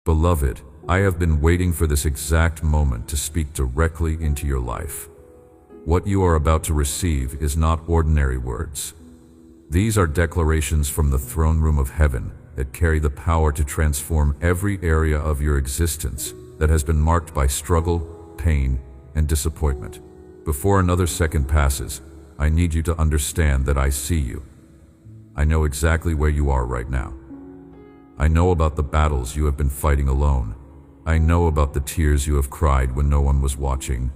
Beloved, I have been waiting for this exact moment to speak directly into your life. What you are about to receive is not ordinary words. These are declarations from the throne room of heaven that carry the power to transform every area of your existence that has been marked by struggle, pain, and disappointment. Before another second passes, I need you to understand that I see you. I know exactly where you are right now. I know about the battles you have been fighting alone. I know about the tears you have cried when no one was watching.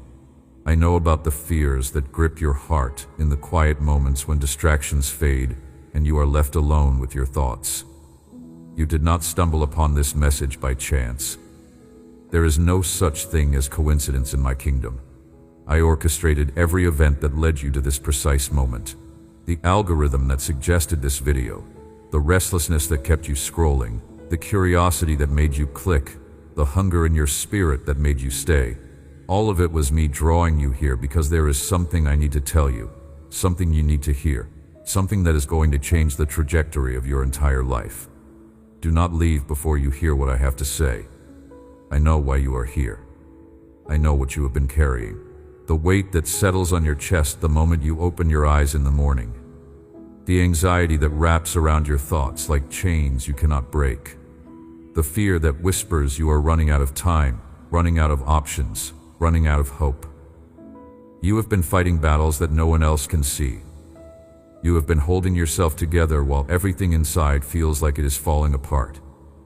I know about the fears that grip your heart in the quiet moments when distractions fade and you are left alone with your thoughts. You did not stumble upon this message by chance. There is no such thing as coincidence in my kingdom. I orchestrated every event that led you to this precise moment. The algorithm that suggested this video, the restlessness that kept you scrolling, the curiosity that made you click, the hunger in your spirit that made you stay. All of it was me drawing you here because there is something I need to tell you, something you need to hear, something that is going to change the trajectory of your entire life. Do not leave before you hear what I have to say. I know why you are here. I know what you have been carrying. The weight that settles on your chest the moment you open your eyes in the morning. The anxiety that wraps around your thoughts like chains you cannot break. The fear that whispers you are running out of time, running out of options, running out of hope. You have been fighting battles that no one else can see. You have been holding yourself together while everything inside feels like it is falling apart.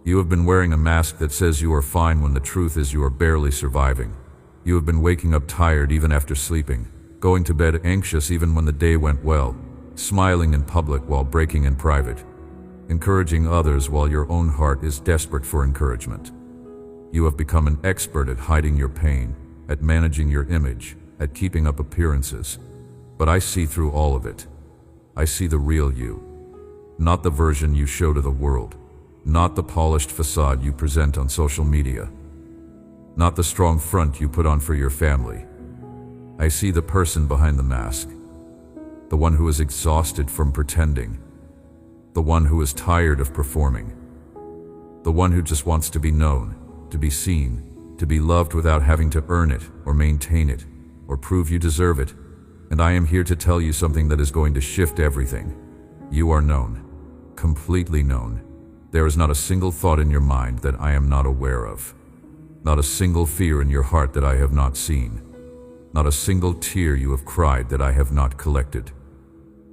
You have been wearing a mask that says you are fine when the truth is you are barely surviving. You have been waking up tired even after sleeping, going to bed anxious even when the day went well, smiling in public while breaking in private, encouraging others while your own heart is desperate for encouragement. You have become an expert at hiding your pain, at managing your image, at keeping up appearances. But I see through all of it. I see the real you. Not the version you show to the world. Not the polished facade you present on social media. Not the strong front you put on for your family. I see the person behind the mask. The one who is exhausted from pretending. The one who is tired of performing. The one who just wants to be known, to be seen, to be loved without having to earn it or maintain it or prove you deserve it. And I am here to tell you something that is going to shift everything. You are known, completely known. There is not a single thought in your mind that I am not aware of. Not a single fear in your heart that I have not seen. Not a single tear you have cried that I have not collected.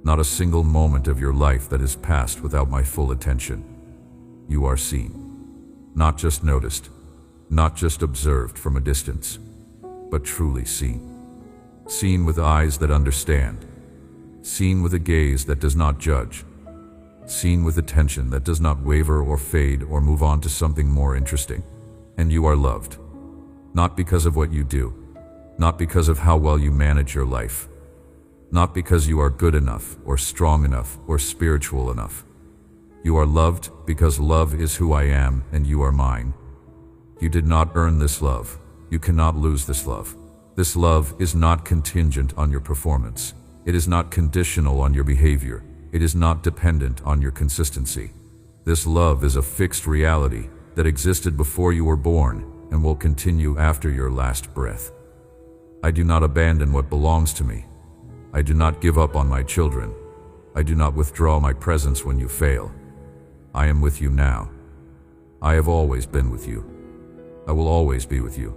Not a single moment of your life that has passed without my full attention. You are seen. Not just noticed. Not just observed from a distance, but truly seen. Seen with eyes that understand. Seen with a gaze that does not judge. Seen with attention that does not waver or fade or move on to something more interesting. And you are loved. Not because of what you do. Not because of how well you manage your life. Not because you are good enough or strong enough or spiritual enough. You are loved because love is who I am and you are mine. You did not earn this love. You cannot lose this love. This love is not contingent on your performance. It is not conditional on your behavior. It is not dependent on your consistency. This love is a fixed reality that existed before you were born and will continue after your last breath. I do not abandon what belongs to me. I do not give up on my children. I do not withdraw my presence when you fail. I am with you now. I have always been with you. I will always be with you.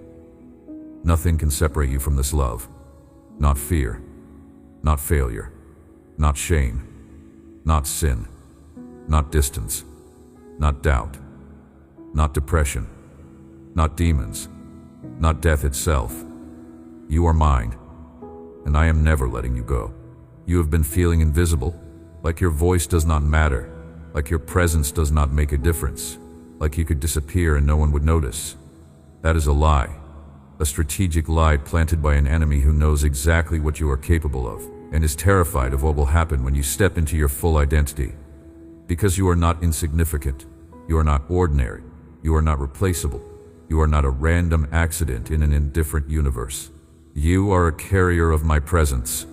Nothing can separate you from this love. Not fear, not failure, not shame, not sin, not distance, not doubt, not depression, not demons, not death itself. You are mine, and I am never letting you go. You have been feeling invisible, like your voice does not matter, like your presence does not make a difference, like you could disappear and no one would notice. That is a lie, a strategic lie planted by an enemy who knows exactly what you are capable of and is terrified of what will happen when you step into your full identity. Because you are not insignificant, you are not ordinary, you are not replaceable, you are not a random accident in an indifferent universe. You are a carrier of my presence,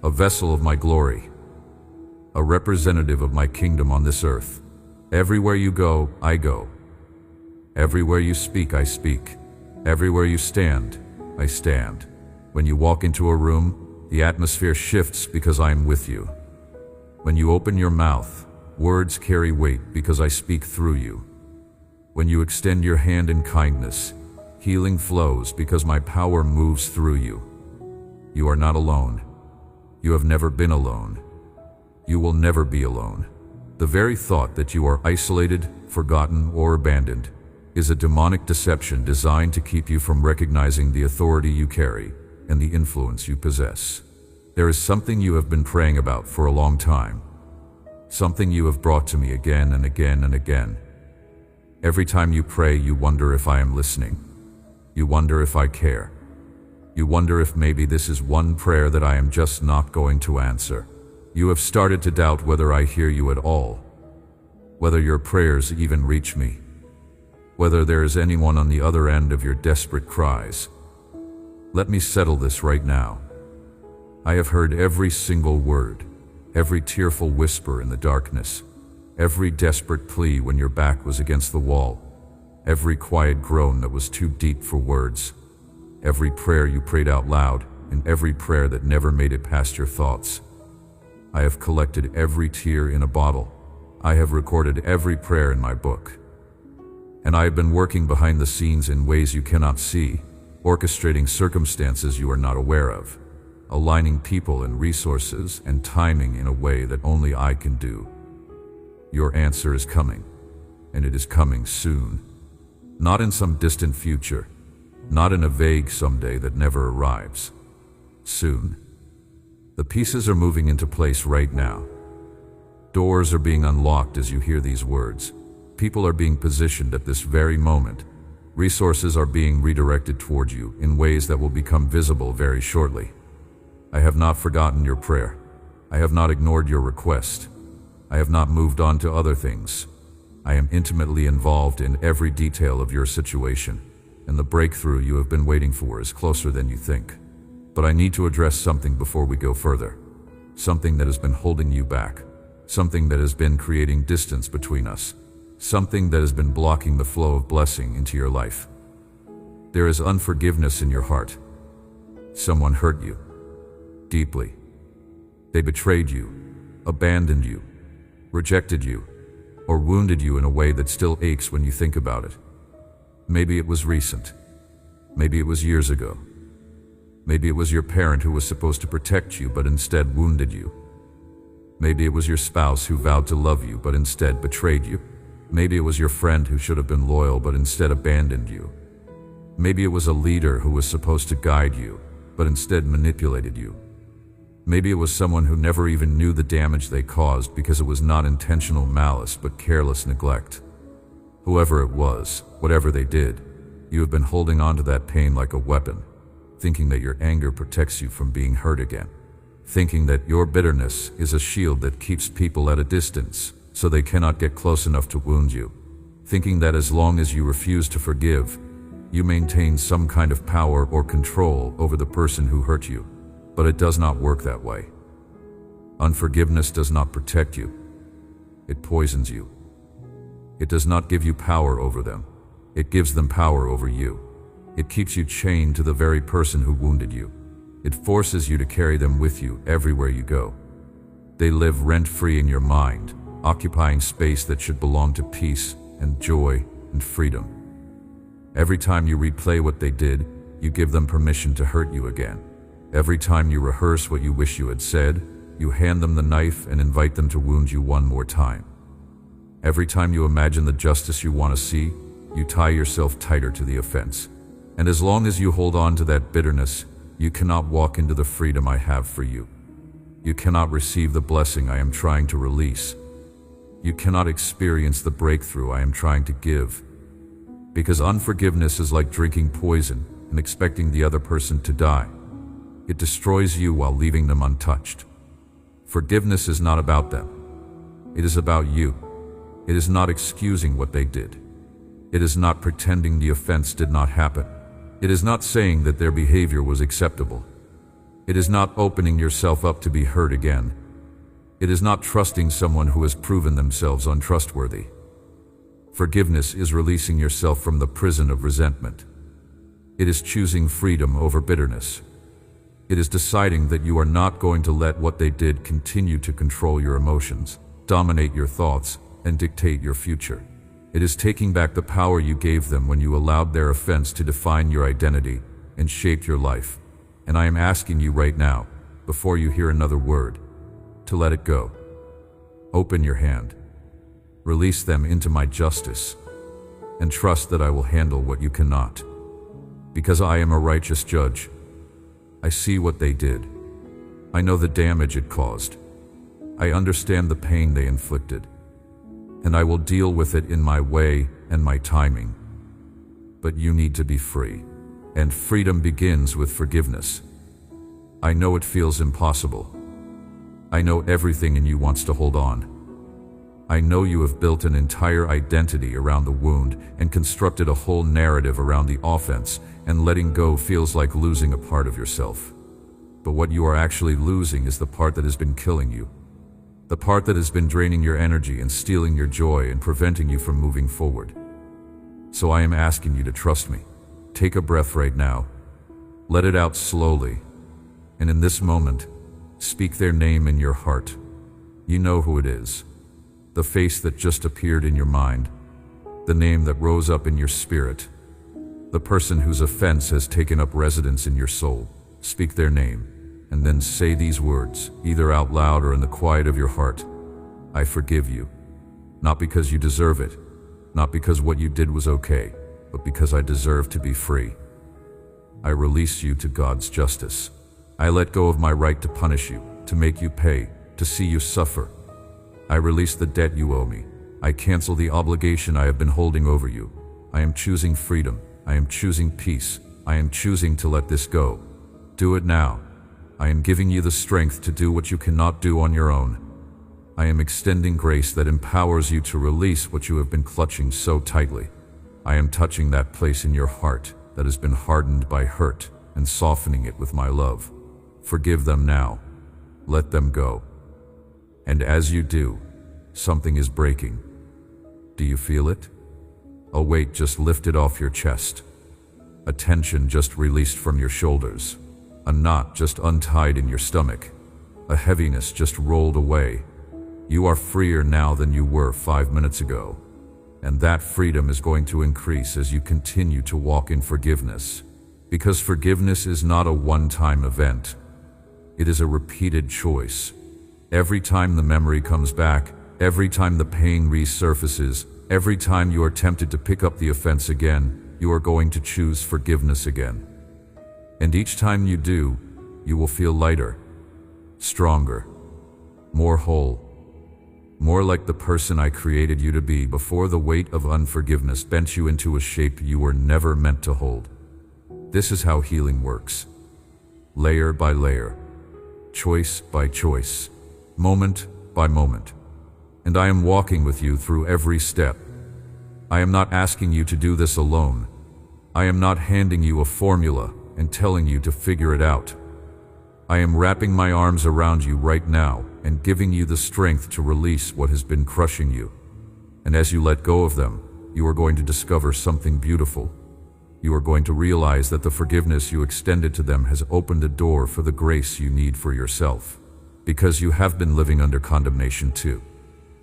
a vessel of my glory, a representative of my kingdom on this earth. Everywhere you go, I go. Everywhere you speak, I speak. Everywhere you stand, I stand. When you walk into a room, the atmosphere shifts because I am with you. When you open your mouth, words carry weight because I speak through you. When you extend your hand in kindness, healing flows because my power moves through you. You are not alone. You have never been alone. You will never be alone. The very thought that you are isolated, forgotten, or abandoned is a demonic deception designed to keep you from recognizing the authority you carry and the influence you possess. There is something you have been praying about for a long time. Something you have brought to me again and again and again. Every time you pray, you wonder if I am listening. You wonder if I care. You wonder if maybe this is one prayer that I am just not going to answer. You have started to doubt whether I hear you at all, whether your prayers even reach me, whether there is anyone on the other end of your desperate cries. Let me settle this right now. I have heard every single word, every tearful whisper in the darkness, every desperate plea when your back was against the wall, every quiet groan that was too deep for words, every prayer you prayed out loud, and every prayer that never made it past your thoughts. I have collected every tear in a bottle. I have recorded every prayer in my book. And I have been working behind the scenes in ways you cannot see, orchestrating circumstances you are not aware of, aligning people and resources and timing in a way that only I can do. Your answer is coming, and it is coming soon. Not in some distant future, not in a vague someday that never arrives. Soon. The pieces are moving into place right now. Doors are being unlocked as you hear these words. People are being positioned at this very moment. Resources are being redirected toward you in ways that will become visible very shortly. I have not forgotten your prayer. I have not ignored your request. I have not moved on to other things. I am intimately involved in every detail of your situation, and the breakthrough you have been waiting for is closer than you think. But I need to address something before we go further. Something that has been holding you back. Something that has been creating distance between us. Something that has been blocking the flow of blessing into your life. There is unforgiveness in your heart. Someone hurt you deeply. They betrayed you, abandoned you, rejected you, or wounded you in a way that still aches when you think about it. Maybe it was recent. Maybe it was years ago. Maybe it was your parent who was supposed to protect you but instead wounded you. Maybe it was your spouse who vowed to love you but instead betrayed you. Maybe it was your friend who should have been loyal but instead abandoned you. Maybe it was a leader who was supposed to guide you but instead manipulated you. Maybe it was someone who never even knew the damage they caused because it was not intentional malice but careless neglect. Whoever it was, whatever they did, you have been holding on to that pain like a weapon, thinking that your anger protects you from being hurt again, thinking that your bitterness is a shield that keeps people at a distance so they cannot get close enough to wound you, thinking that as long as you refuse to forgive, you maintain some kind of power or control over the person who hurt you. But it does not work that way. Unforgiveness does not protect you. It poisons you. It does not give you power over them. It gives them power over you. It keeps you chained to the very person who wounded you. It forces you to carry them with you everywhere you go. They live rent-free in your mind, occupying space that should belong to peace and joy and freedom. Every time you replay what they did, you give them permission to hurt you again. Every time you rehearse what you wish you had said, you hand them the knife and invite them to wound you one more time. Every time you imagine the justice you want to see, you tie yourself tighter to the offense. And as long as you hold on to that bitterness, you cannot walk into the freedom I have for you. You cannot receive the blessing I am trying to release. You cannot experience the breakthrough I am trying to give. Because unforgiveness is like drinking poison and expecting the other person to die. It destroys you while leaving them untouched. Forgiveness is not about them. It is about you. It is not excusing what they did. It is not pretending the offense did not happen. It is not saying that their behavior was acceptable. It is not opening yourself up to be hurt again. It is not trusting someone who has proven themselves untrustworthy. Forgiveness is releasing yourself from the prison of resentment. It is choosing freedom over bitterness. It is deciding that you are not going to let what they did continue to control your emotions, dominate your thoughts, and dictate your future. It is taking back the power you gave them when you allowed their offense to define your identity and shape your life. And I am asking you right now, before you hear another word, to let it go. Open your hand. Release them into my justice, and trust that I will handle what you cannot. Because I am a righteous judge. I see what they did. I know the damage it caused. I understand the pain they inflicted. And I will deal with it in my way and my timing. But you need to be free. And freedom begins with forgiveness. I know it feels impossible. I know everything in you wants to hold on. I know you have built an entire identity around the wound and constructed a whole narrative around the offense, and letting go feels like losing a part of yourself. But what you are actually losing is the part that has been killing you. The part that has been draining your energy and stealing your joy and preventing you from moving forward. So I am asking you to trust me. Take a breath right now. Let it out slowly. And in this moment, speak their name in your heart. You know who it is. The face that just appeared in your mind. The name that rose up in your spirit. The person whose offense has taken up residence in your soul. Speak their name, and then say these words, either out loud or in the quiet of your heart. I forgive you. Not because you deserve it, not because what you did was okay, but because I deserve to be free. I release you to God's justice. I let go of my right to punish you, to make you pay, to see you suffer. I release the debt you owe me. I cancel the obligation I have been holding over you. I am choosing freedom. I am choosing peace. I am choosing to let this go. Do it now. I am giving you the strength to do what you cannot do on your own. I am extending grace that empowers you to release what you have been clutching so tightly. I am touching that place in your heart that has been hardened by hurt and softening it with my love. Forgive them now. Let them go. And as you do, something is breaking. Do you feel it? A weight just lifted off your chest. A tension just released from your shoulders. A knot just untied in your stomach. A heaviness just rolled away. You are freer now than you were 5 minutes ago. And that freedom is going to increase as you continue to walk in forgiveness. Because forgiveness is not a one-time event. It is a repeated choice. Every time the memory comes back, every time the pain resurfaces, every time you are tempted to pick up the offense again, you are going to choose forgiveness again. And each time you do, you will feel lighter, stronger, more whole, more like the person I created you to be before the weight of unforgiveness bent you into a shape you were never meant to hold. This is how healing works. Layer by layer, choice by choice, moment by moment. And I am walking with you through every step. I am not asking you to do this alone. I am not handing you a formula and telling you to figure it out. I am wrapping my arms around you right now and giving you the strength to release what has been crushing you. And as you let go of them, you are going to discover something beautiful. You are going to realize that the forgiveness you extended to them has opened a door for the grace you need for yourself. Because you have been living under condemnation too.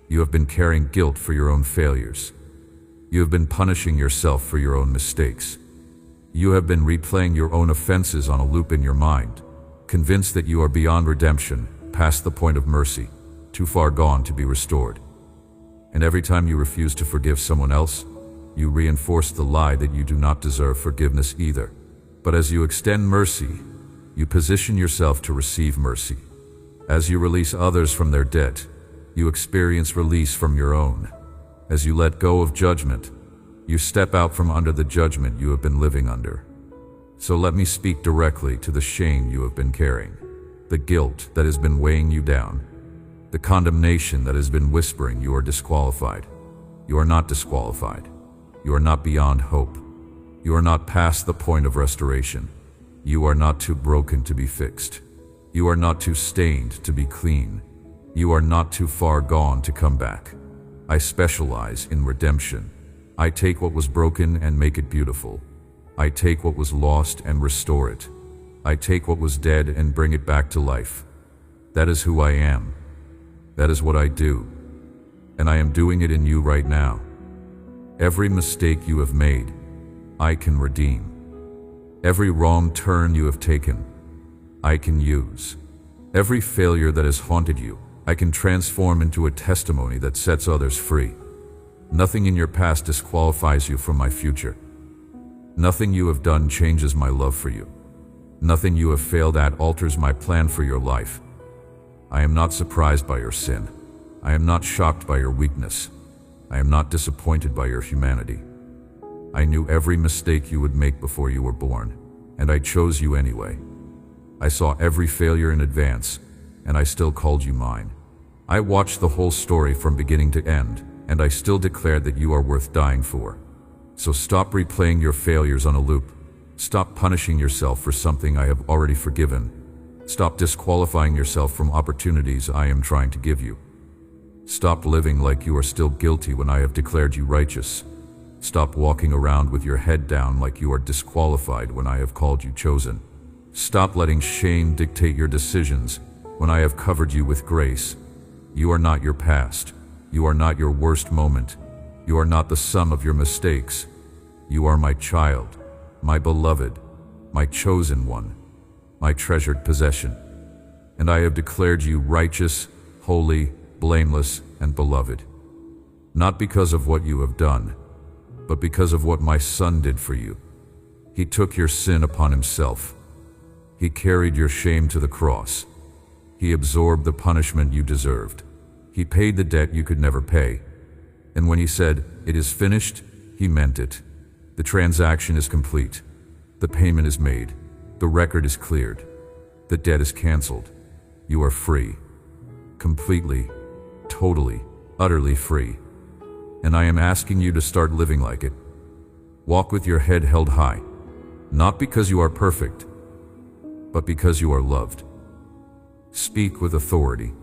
You have been carrying guilt for your own failures. You have been punishing yourself for your own mistakes. You have been replaying your own offenses on a loop in your mind, convinced that you are beyond redemption, past the point of mercy, too far gone to be restored. And every time you refuse to forgive someone else, you reinforce the lie that you do not deserve forgiveness either. But as you extend mercy, you position yourself to receive mercy. As you release others from their debt, you experience release from your own. As you let go of judgment, you step out from under the judgment you have been living under. So let me speak directly to the shame you have been carrying, the guilt that has been weighing you down, the condemnation that has been whispering you are disqualified. You are not disqualified. You are not beyond hope. You are not past the point of restoration. You are not too broken to be fixed. You are not too stained to be clean. You are not too far gone to come back. I specialize in redemption. I take what was broken and make it beautiful. I take what was lost and restore it. I take what was dead and bring it back to life. That is who I am. That is what I do. And I am doing it in you right now. Every mistake you have made, I can redeem. Every wrong turn you have taken, I can use. Every failure that has haunted you, I can transform into a testimony that sets others free. Nothing in your past disqualifies you from my future. Nothing you have done changes my love for you. Nothing you have failed at alters my plan for your life. I am not surprised by your sin. I am not shocked by your weakness. I am not disappointed by your humanity. I knew every mistake you would make before you were born, and I chose you anyway. I saw every failure in advance, and I still called you mine. I watched the whole story from beginning to end, and I still declared that you are worth dying for. So stop replaying your failures on a loop. Stop punishing yourself for something I have already forgiven. Stop disqualifying yourself from opportunities I am trying to give you. Stop living like you are still guilty when I have declared you righteous. Stop walking around with your head down like you are disqualified when I have called you chosen. Stop letting shame dictate your decisions when I have covered you with grace. You are not your past. You are not your worst moment. You are not the sum of your mistakes. You are my child, my beloved, my chosen one, my treasured possession. And I have declared you righteous, holy, blameless, and beloved. Not because of what you have done, but because of what my Son did for you. He took your sin upon himself. He carried your shame to the cross. He absorbed the punishment you deserved. He paid the debt you could never pay. And when he said, "It is finished," he meant it. The transaction is complete. The payment is made. The record is cleared. The debt is canceled. You are free. Completely, totally, utterly free. And I am asking you to start living like it. Walk with your head held high, not because you are perfect, but because you are loved. Speak with authority,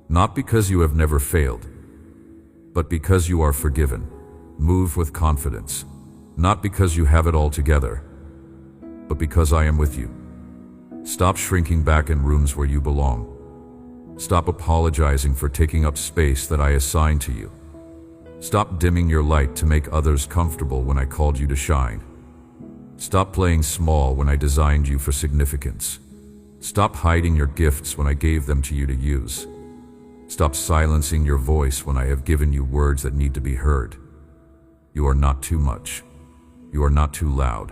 not because you have never failed, but because you are forgiven. Move with confidence, not because you have it all together, but because I am with you. Stop shrinking back in rooms where you belong. Stop apologizing for taking up space that I assigned to you. Stop dimming your light to make others comfortable when I called you to shine. Stop playing small when I designed you for significance. Stop hiding your gifts when I gave them to you to use. Stop silencing your voice when I have given you words that need to be heard. You are not too much. You are not too loud.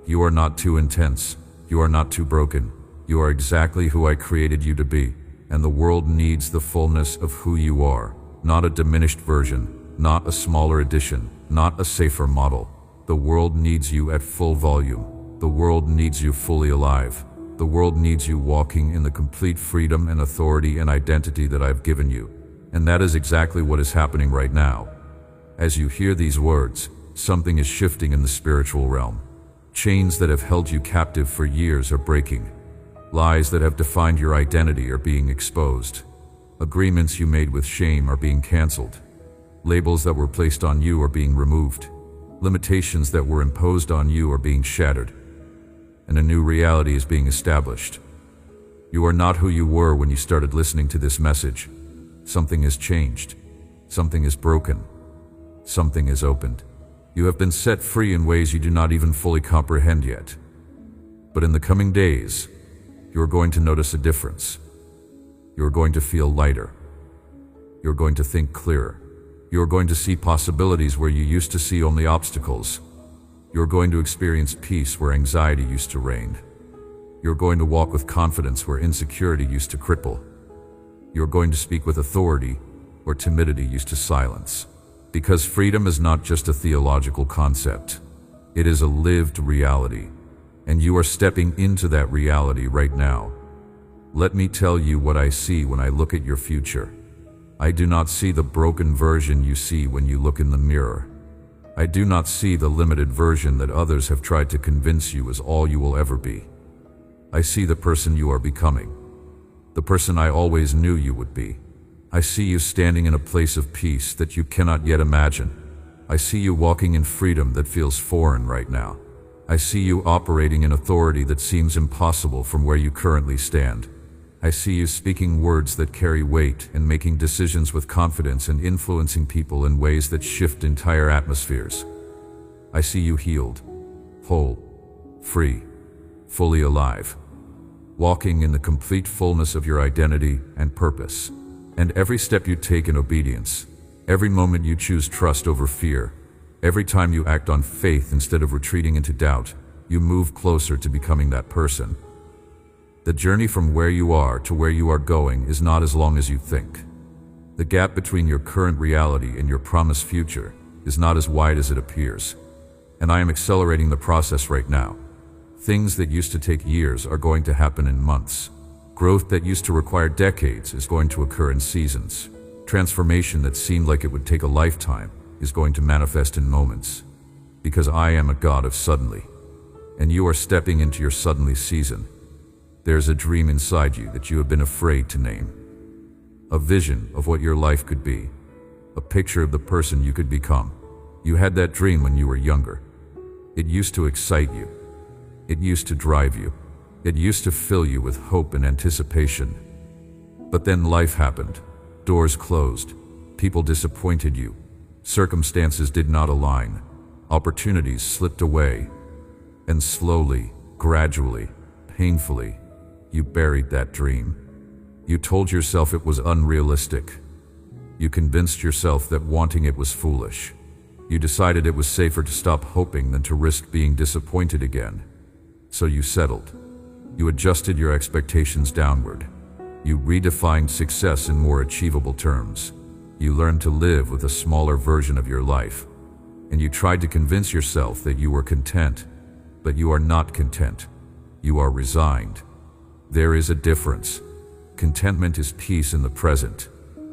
You are not too intense. You are not too broken. You are exactly who I created you to be, and the world needs the fullness of who you are, not a diminished version, not a smaller edition, not a safer model. The world needs you at full volume. The world needs you fully alive. The world needs you walking in the complete freedom and authority and identity that I've given you. And that is exactly what is happening right now. As you hear these words, something is shifting in the spiritual realm. Chains that have held you captive for years are breaking. Lies that have defined your identity are being exposed. Agreements you made with shame are being canceled. Labels that were placed on you are being removed. Limitations that were imposed on you are being shattered. And a new reality is being established. You are not who you were when you started listening to this message. Something has changed. Something is broken. Something is opened. You have been set free in ways you do not even fully comprehend yet. But in the coming days, you are going to notice a difference. You are going to feel lighter. You are going to think clearer. You are going to see possibilities where you used to see only obstacles. You are going to experience peace where anxiety used to reign. You are going to walk with confidence where insecurity used to cripple. You are going to speak with authority where timidity used to silence. Because freedom is not just a theological concept. It is a lived reality. And you are stepping into that reality right now. Let me tell you what I see when I look at your future. I do not see the broken version you see when you look in the mirror. I do not see the limited version that others have tried to convince you is all you will ever be. I see the person you are becoming, the person I always knew you would be. I see you standing in a place of peace that you cannot yet imagine. I see you walking in freedom that feels foreign right now. I see you operating in authority that seems impossible from where you currently stand. I see you speaking words that carry weight and making decisions with confidence and influencing people in ways that shift entire atmospheres. I see you healed, whole, free, fully alive, walking in the complete fullness of your identity and purpose. And every step you take in obedience, every moment you choose trust over fear, every time you act on faith instead of retreating into doubt, you move closer to becoming that person. The journey from where you are to where you are going is not as long as you think. The gap between your current reality and your promised future is not as wide as it appears. And I am accelerating the process right now. Things that used to take years are going to happen in months. Growth that used to require decades is going to occur in seasons. Transformation that seemed like it would take a lifetime is going to manifest in moments. Because I am a God of suddenly. And you are stepping into your suddenly season. There's a dream inside you that you have been afraid to name. A vision of what your life could be. A picture of the person you could become. You had that dream when you were younger. It used to excite you. It used to drive you. It used to fill you with hope and anticipation. But then life happened. Doors closed. People disappointed you. Circumstances did not align. Opportunities slipped away. And slowly, gradually, painfully, you buried that dream. You told yourself it was unrealistic. You convinced yourself that wanting it was foolish. You decided it was safer to stop hoping than to risk being disappointed again. So you settled. You adjusted your expectations downward. You redefined success in more achievable terms. You learned to live with a smaller version of your life. And you tried to convince yourself that you were content. But you are not content. You are resigned. There is a difference. Contentment is peace in the present.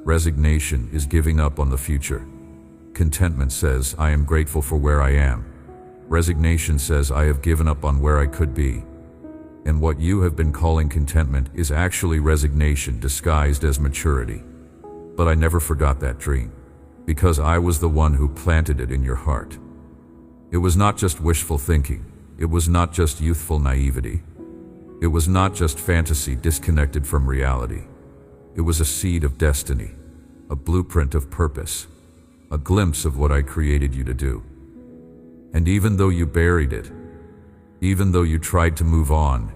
Resignation is giving up on the future. Contentment says, I am grateful for where I am. Resignation says, I have given up on where I could be. And what you have been calling contentment is actually resignation disguised as maturity. But I never forgot that dream, because I was the one who planted it in your heart. It was not just wishful thinking. It was not just youthful naivety. It was not just fantasy disconnected from reality. It was a seed of destiny, a blueprint of purpose, a glimpse of what I created you to do. And even though you buried it, even though you tried to move on,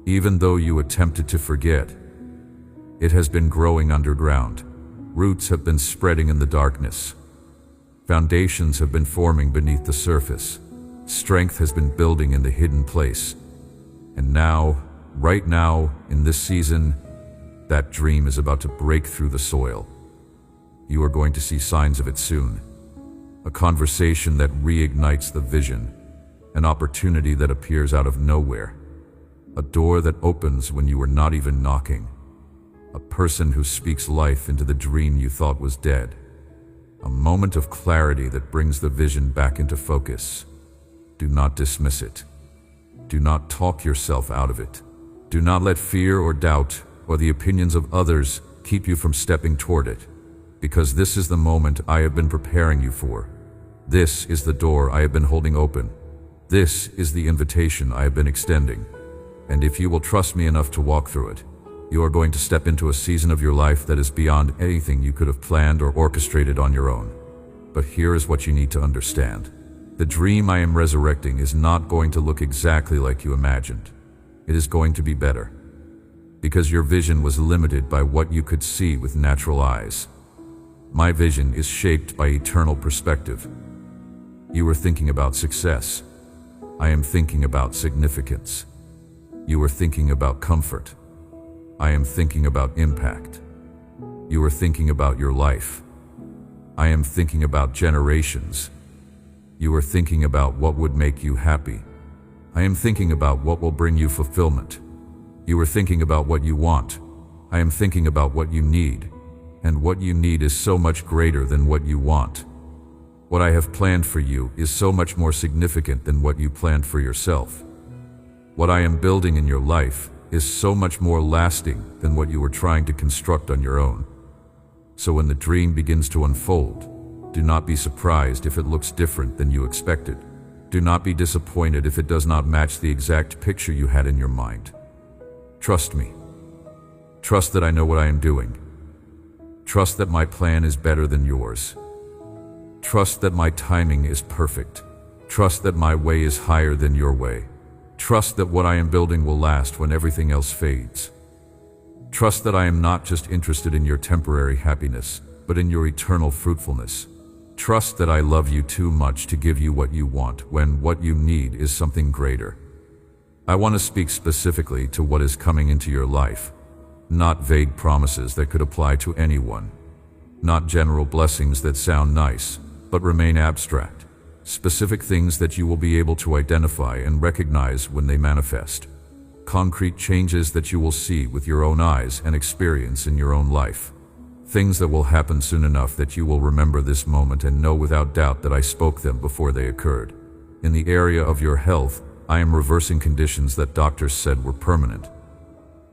even though you attempted to forget, it has been growing underground. Roots have been spreading in the darkness. Foundations have been forming beneath the surface. Strength has been building in the hidden place. And now, right now, in this season, that dream is about to break through the soil. You are going to see signs of it soon. A conversation that reignites the vision. An opportunity that appears out of nowhere. A door that opens when you were not even knocking. A person who speaks life into the dream you thought was dead. A moment of clarity that brings the vision back into focus. Do not dismiss it. Do not talk yourself out of it. Do not let fear or doubt or the opinions of others keep you from stepping toward it, because this is the moment I have been preparing you for. This is the door I have been holding open. This is the invitation I have been extending. And if you will trust me enough to walk through it, you are going to step into a season of your life that is beyond anything you could have planned or orchestrated on your own. But here is what you need to understand. The dream I am resurrecting is not going to look exactly like you imagined. It is going to be better. Because your vision was limited by what you could see with natural eyes. My vision is shaped by eternal perspective. You were thinking about success. I am thinking about significance. You were thinking about comfort. I am thinking about impact. You were thinking about your life. I am thinking about generations. You are thinking about what would make you happy. I am thinking about what will bring you fulfillment. You are thinking about what you want. I am thinking about what you need. And what you need is so much greater than what you want. What I have planned for you is so much more significant than what you planned for yourself. What I am building in your life is so much more lasting than what you were trying to construct on your own. So when the dream begins to unfold, Do not be surprised if it looks different than you expected. Do not be disappointed if it does not match the exact picture you had in your mind. Trust me. Trust that I know what I am doing. Trust that my plan is better than yours. Trust that my timing is perfect. Trust that my way is higher than your way. Trust that what I am building will last when everything else fades. Trust that I am not just interested in your temporary happiness, but in your eternal fruitfulness. Trust that I love you too much to give you what you want when what you need is something greater. I want to speak specifically to what is coming into your life, not vague promises that could apply to anyone, not general blessings that sound nice, but remain abstract. Specific things that you will be able to identify and recognize when they manifest. Concrete changes that you will see with your own eyes and experience in your own life. Things that will happen soon enough that you will remember this moment and know without doubt that I spoke them before they occurred. In the area of your health, I am reversing conditions that doctors said were permanent.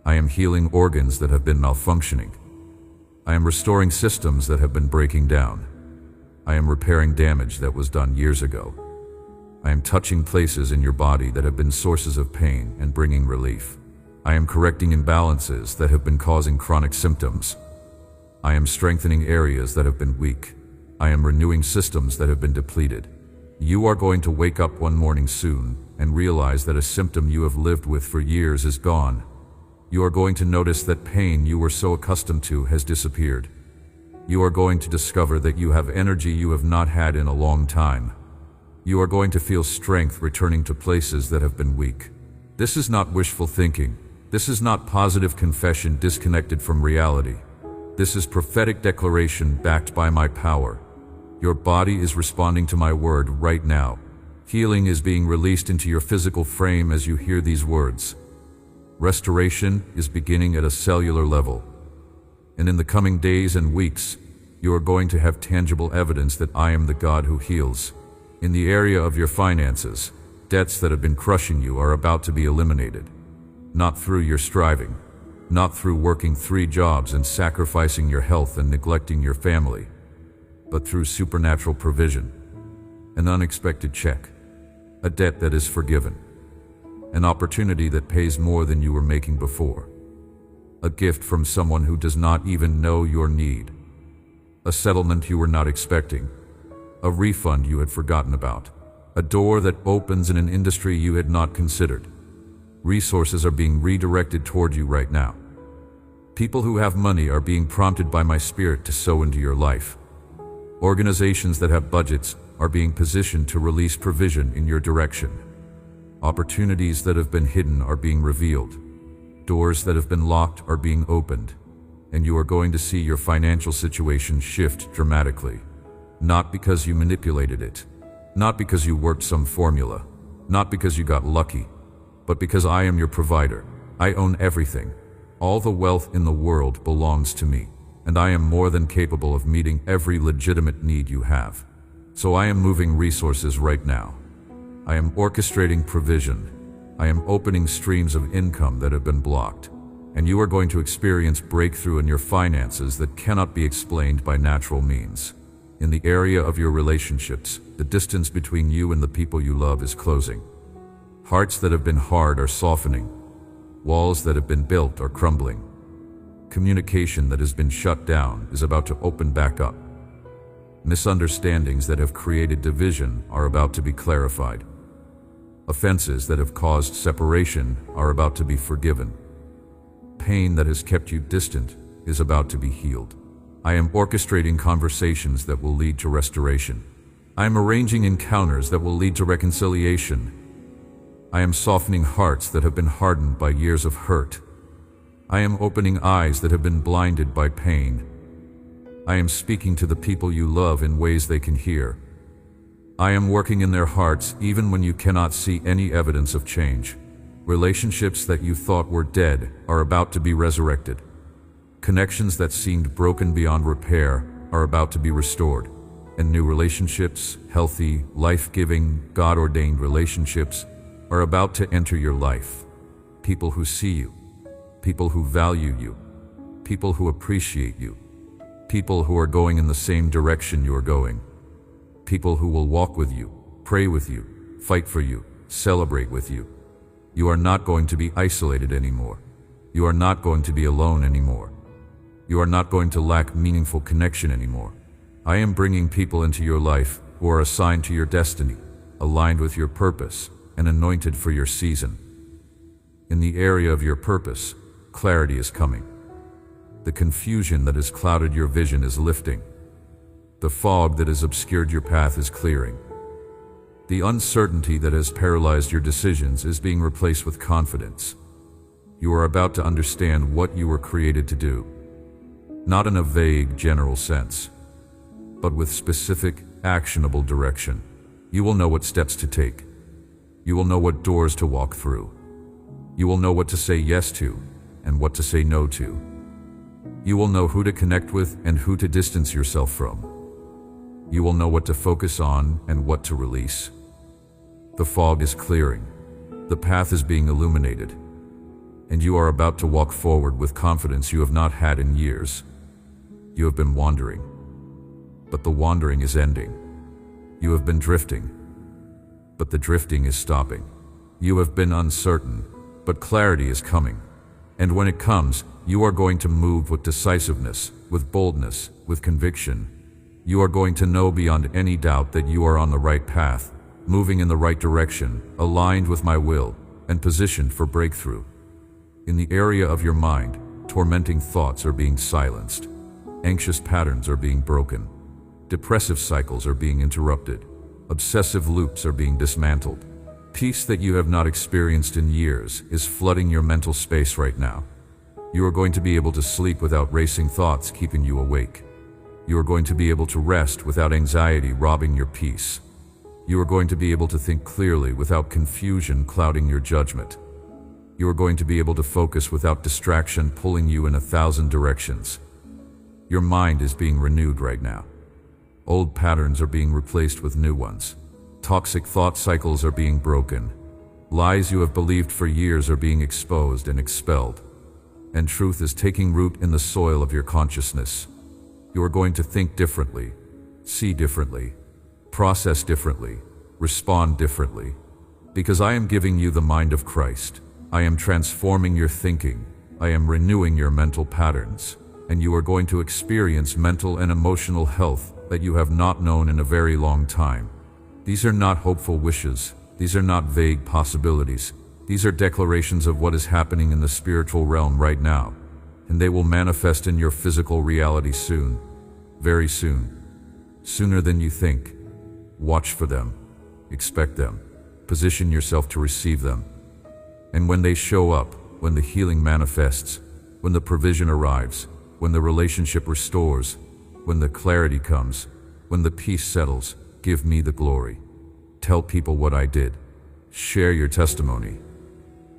I am healing organs that have been malfunctioning. I am restoring systems that have been breaking down. I am repairing damage that was done years ago. I am touching places in your body that have been sources of pain and bringing relief. I am correcting imbalances that have been causing chronic symptoms. I am strengthening areas that have been weak. I am renewing systems that have been depleted. You are going to wake up one morning soon and realize that a symptom you have lived with for years is gone. You are going to notice that pain you were so accustomed to has disappeared. You are going to discover that you have energy you have not had in a long time. You are going to feel strength returning to places that have been weak. This is not wishful thinking. This is not positive confession disconnected from reality. This is prophetic declaration backed by my power. Your body is responding to my word right now. Healing is being released into your physical frame as you hear these words. Restoration is beginning at a cellular level. And in the coming days and weeks, you are going to have tangible evidence that I am the God who heals. In the area of your finances, debts that have been crushing you are about to be eliminated. Not through your striving, not through working 3 jobs and sacrificing your health and neglecting your family, but through supernatural provision, an unexpected check, a debt that is forgiven, an opportunity that pays more than you were making before, a gift from someone who does not even know your need, a settlement you were not expecting, a refund you had forgotten about, a door that opens in an industry you had not considered. Resources are being redirected toward you right now. People who have money are being prompted by my spirit to sow into your life. Organizations that have budgets are being positioned to release provision in your direction. Opportunities that have been hidden are being revealed. Doors that have been locked are being opened, and you are going to see your financial situation shift dramatically. Not because you manipulated it, not because you worked some formula, not because you got lucky, but because I am your provider. I own everything. All the wealth in the world belongs to me, and I am more than capable of meeting every legitimate need you have. So I am moving resources right now. I am orchestrating provision. I am opening streams of income that have been blocked, and you are going to experience breakthrough in your finances that cannot be explained by natural means. In the area of your relationships, the distance between you and the people you love is closing. Hearts that have been hard are softening. Walls that have been built are crumbling. Communication that has been shut down is about to open back up. Misunderstandings that have created division are about to be clarified. Offenses that have caused separation are about to be forgiven. Pain that has kept you distant is about to be healed. I am orchestrating conversations that will lead to restoration. I am arranging encounters that will lead to reconciliation. I am softening hearts that have been hardened by years of hurt. I am opening eyes that have been blinded by pain. I am speaking to the people you love in ways they can hear. I am working in their hearts even when you cannot see any evidence of change. Relationships that you thought were dead are about to be resurrected. Connections that seemed broken beyond repair are about to be restored. And new relationships, healthy, life-giving, God-ordained relationships, are about to enter your life. People who see you, people who value you, people who appreciate you, people who are going in the same direction you are going. people who will walk with you, pray with you, fight for you, celebrate with you. You are not going to be isolated anymore. You are not going to be alone anymore. You are not going to lack meaningful connection anymore. I am bringing people into your life who are assigned to your destiny, aligned with your purpose, and anointed for your season. In the area of your purpose, clarity is coming. The confusion that has clouded your vision is lifting. The fog that has obscured your path is clearing. The uncertainty that has paralyzed your decisions is being replaced with confidence. You are about to understand what you were created to do, not in a vague, general sense, but with specific, actionable direction. You will know what steps to take. You will know what doors to walk through. You will know what to say yes to and what to say no to. You will know who to connect with and who to distance yourself from. You will know what to focus on and what to release. The fog is clearing. The path is being illuminated. And you are about to walk forward with confidence you have not had in years. You have been wandering, but the wandering is ending. You have been drifting, but the drifting is stopping. You have been uncertain, but clarity is coming. And when it comes, you are going to move with decisiveness, with boldness, with conviction. You are going to know beyond any doubt that you are on the right path, moving in the right direction, aligned with my will, and positioned for breakthrough. In the area of your mind, tormenting thoughts are being silenced. Anxious patterns are being broken. Depressive cycles are being interrupted. Obsessive loops are being dismantled. Peace that you have not experienced in years is flooding your mental space right now. You are going to be able to sleep without racing thoughts keeping you awake. You are going to be able to rest without anxiety robbing your peace. You are going to be able to think clearly without confusion clouding your judgment. You are going to be able to focus without distraction pulling you in 1,000 directions. Your mind is being renewed right now. Old patterns are being replaced with new ones. Toxic thought cycles are being broken. Lies you have believed for years are being exposed and expelled. And truth is taking root in the soil of your consciousness. You are going to think differently, see differently, process differently, respond differently. Because I am giving you the mind of Christ. I am transforming your thinking. I am renewing your mental patterns. And you are going to experience mental and emotional health that you have not known in a very long time. These are not hopeful wishes. These are not vague possibilities. These are declarations of what is happening in the spiritual realm right now. And they will manifest in your physical reality soon. Very soon. Sooner than you think. Watch for them. Expect them. Position yourself to receive them. And when they show up, when the healing manifests, when the provision arrives, when the relationship restores, when the clarity comes, when the peace settles, give me the glory. Tell people what I did. Share your testimony.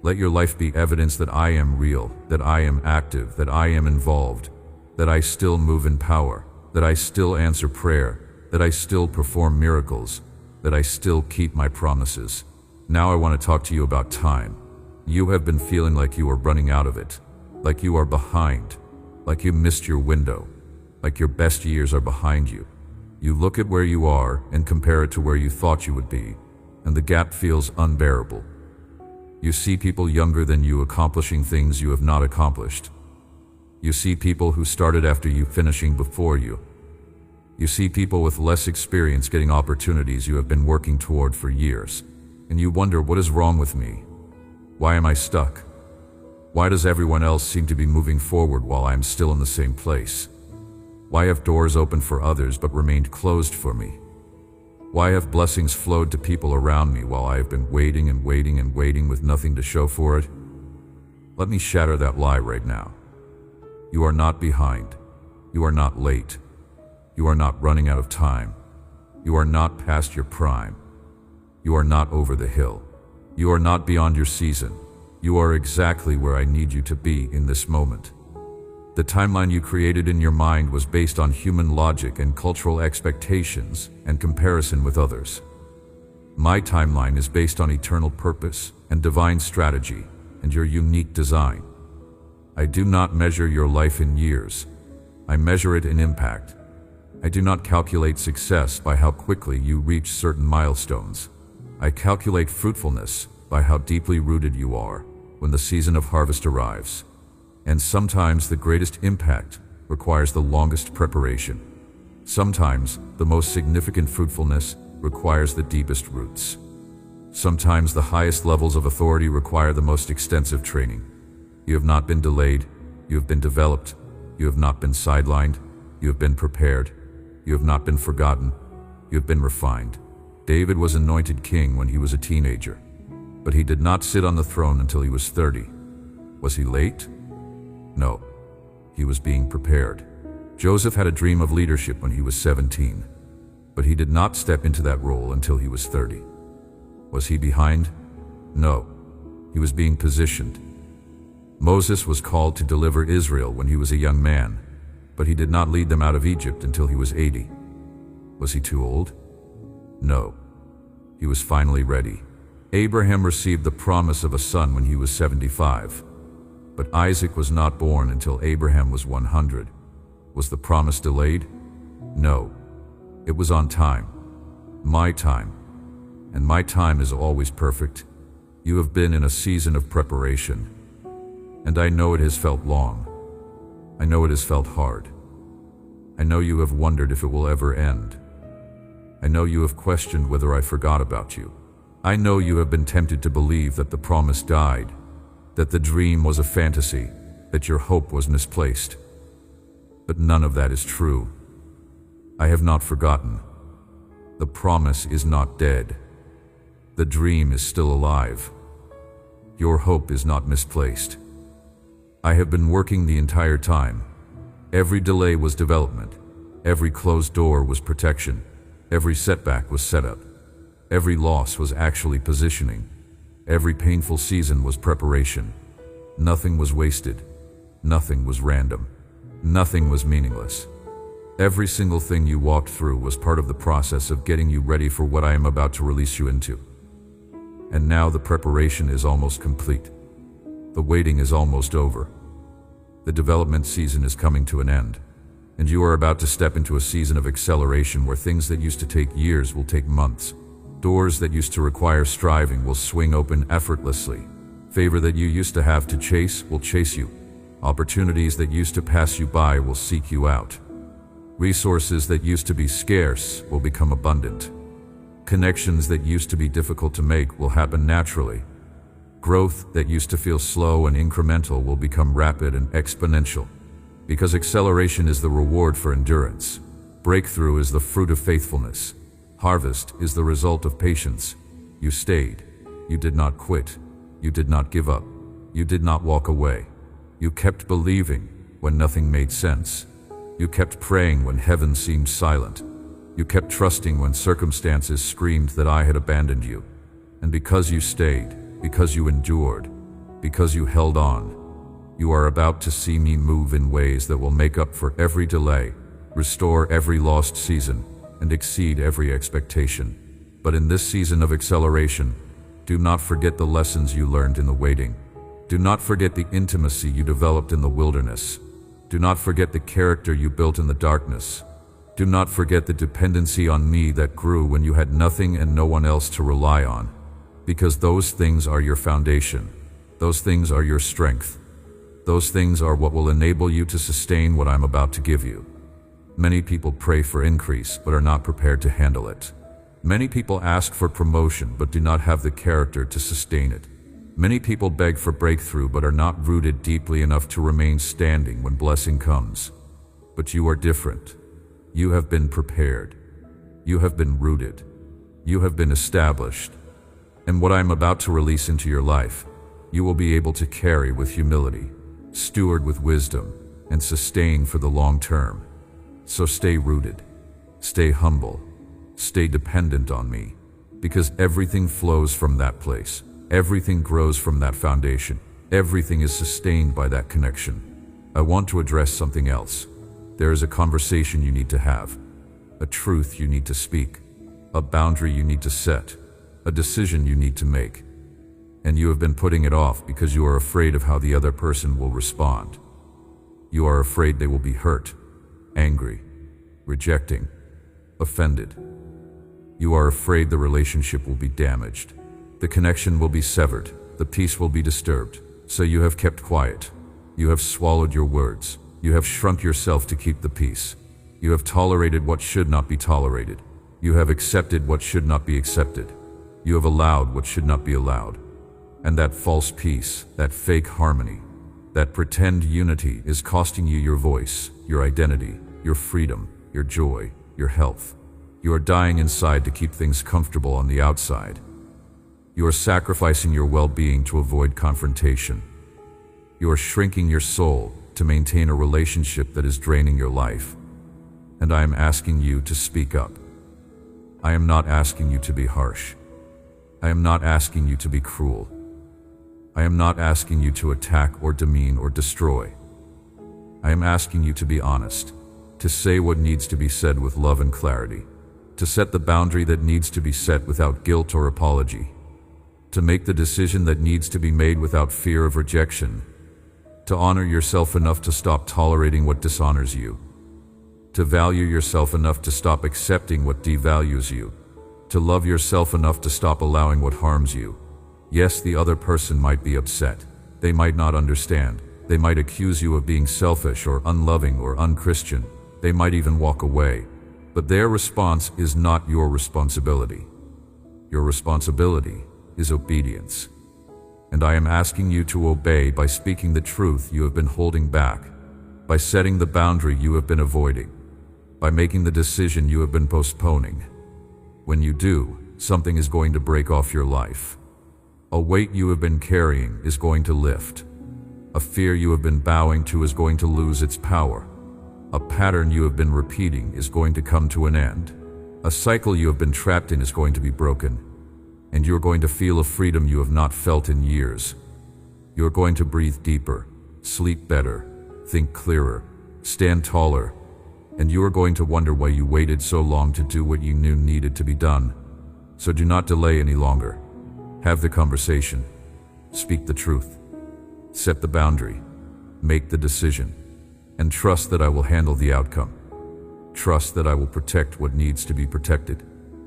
Let your life be evidence that I am real, that I am active, that I am involved, that I still move in power, that I still answer prayer, that I still perform miracles, that I still keep my promises. Now I want to talk to you about time. You have been feeling like you are running out of it, like you are behind, like you missed your window, like your best years are behind you. You look at where you are and compare it to where you thought you would be, and the gap feels unbearable. You see people younger than you accomplishing things you have not accomplished. You see people who started after you finishing before you. You see people with less experience getting opportunities you have been working toward for years, and you wonder, what is wrong with me? Why am I stuck? Why does everyone else seem to be moving forward while I am still in the same place? Why have doors opened for others but remained closed for me? Why have blessings flowed to people around me while I have been waiting and waiting and waiting with nothing to show for it? Let me shatter that lie right now. You are not behind. You are not late. You are not running out of time. You are not past your prime. You are not over the hill. You are not beyond your season. You are exactly where I need you to be in this moment. The timeline you created in your mind was based on human logic and cultural expectations and comparison with others. My timeline is based on eternal purpose and divine strategy and your unique design. I do not measure your life in years. I measure it in impact. I do not calculate success by how quickly you reach certain milestones. I calculate fruitfulness by how deeply rooted you are when the season of harvest arrives. And sometimes the greatest impact requires the longest preparation. Sometimes the most significant fruitfulness requires the deepest roots. Sometimes the highest levels of authority require the most extensive training. You have not been delayed, you have been developed, you have not been sidelined, you have been prepared, you have not been forgotten, you have been refined. David was anointed king when he was a teenager, but he did not sit on the throne until he was 30. Was he late? No, he was being prepared. Joseph had a dream of leadership when he was 17, but he did not step into that role until he was 30. Was he behind? No, he was being positioned. Moses was called to deliver Israel when he was a young man, but he did not lead them out of Egypt until he was 80. Was he too old? No, he was finally ready. Abraham received the promise of a son when he was 75, but Isaac was not born until Abraham was 100. Was the promise delayed? No, it was on time. My time. And my time is always perfect. You have been in a season of preparation, and I know it has felt long. I know it has felt hard. I know you have wondered if it will ever end. I know you have questioned whether I forgot about you. I know you have been tempted to believe that the promise died, that the dream was a fantasy, that your hope was misplaced. But none of that is true. I have not forgotten. The promise is not dead. The dream is still alive. Your hope is not misplaced. I have been working the entire time. Every delay was development. Every closed door was protection. Every setback was setup. Every loss was actually positioning. Every painful season was preparation. Nothing was wasted. Nothing was random. Nothing was meaningless. Every single thing you walked through was part of the process of getting you ready for what I am about to release you into. And now the preparation is almost complete. The waiting is almost over. The development season is coming to an end, and you are about to step into a season of acceleration where things that used to take years will take months. Doors that used to require striving will swing open effortlessly. Favor that you used to have to chase will chase you. Opportunities that used to pass you by will seek you out. Resources that used to be scarce will become abundant. Connections that used to be difficult to make will happen naturally. Growth that used to feel slow and incremental will become rapid and exponential. Because acceleration is the reward for endurance. Breakthrough is the fruit of faithfulness. Harvest is the result of patience. You stayed. You did not quit. You did not give up. You did not walk away. You kept believing when nothing made sense. You kept praying when heaven seemed silent. You kept trusting when circumstances screamed that I had abandoned you. And because you stayed, because you endured, because you held on, you are about to see me move in ways that will make up for every delay, restore every lost season, and exceed every expectation. But in this season of acceleration, do not forget the lessons you learned in the waiting. Do not forget the intimacy you developed in the wilderness. Do not forget the character you built in the darkness. Do not forget the dependency on me that grew when you had nothing and no one else to rely on. Because those things are your foundation. Those things are your strength. Those things are what will enable you to sustain what I'm about to give you. Many people pray for increase but are not prepared to handle it. Many people ask for promotion but do not have the character to sustain it. Many people beg for breakthrough but are not rooted deeply enough to remain standing when blessing comes. But you are different. You have been prepared. You have been rooted. You have been established. And what I am about to release into your life, you will be able to carry with humility, steward with wisdom, and sustain for the long term. So stay rooted, stay humble, stay dependent on me, because everything flows from that place. Everything grows from that foundation. Everything is sustained by that connection. I want to address something else. There is a conversation you need to have, a truth you need to speak, a boundary you need to set, a decision you need to make. And you have been putting it off because you are afraid of how the other person will respond. You are afraid they will be hurt, angry, rejecting, offended. You are afraid the relationship will be damaged. The connection will be severed. The peace will be disturbed. So you have kept quiet. You have swallowed your words. You have shrunk yourself to keep the peace. You have tolerated what should not be tolerated. You have accepted what should not be accepted. You have allowed what should not be allowed. And that false peace, that fake harmony, that pretend unity is costing you your voice, your identity, your freedom, your joy, your health. You are dying inside to keep things comfortable on the outside. You are sacrificing your well-being to avoid confrontation. You are shrinking your soul to maintain a relationship that is draining your life. And I am asking you to speak up. I am not asking you to be harsh. I am not asking you to be cruel. I am not asking you to attack or demean or destroy. I am asking you to be honest, to say what needs to be said with love and clarity, to set the boundary that needs to be set without guilt or apology, to make the decision that needs to be made without fear of rejection, to honor yourself enough to stop tolerating what dishonors you, to value yourself enough to stop accepting what devalues you, to love yourself enough to stop allowing what harms you. Yes, the other person might be upset. They might not understand. They might accuse you of being selfish or unloving or unchristian. They might even walk away. But their response is not your responsibility. Your responsibility is obedience. And I am asking you to obey by speaking the truth you have been holding back, by setting the boundary you have been avoiding, by making the decision you have been postponing. When you do, something is going to break off your life. A weight you have been carrying is going to lift. A fear you have been bowing to is going to lose its power. A pattern you have been repeating is going to come to an end. A cycle you have been trapped in is going to be broken. And you're going to feel a freedom you have not felt in years. You're going to breathe deeper, sleep better, think clearer, stand taller, and you are going to wonder why you waited so long to do what you knew needed to be done. So do not delay any longer. Have the conversation. Speak the truth. Set the boundary. Make the decision. And trust that I will handle the outcome. Trust that I will protect what needs to be protected.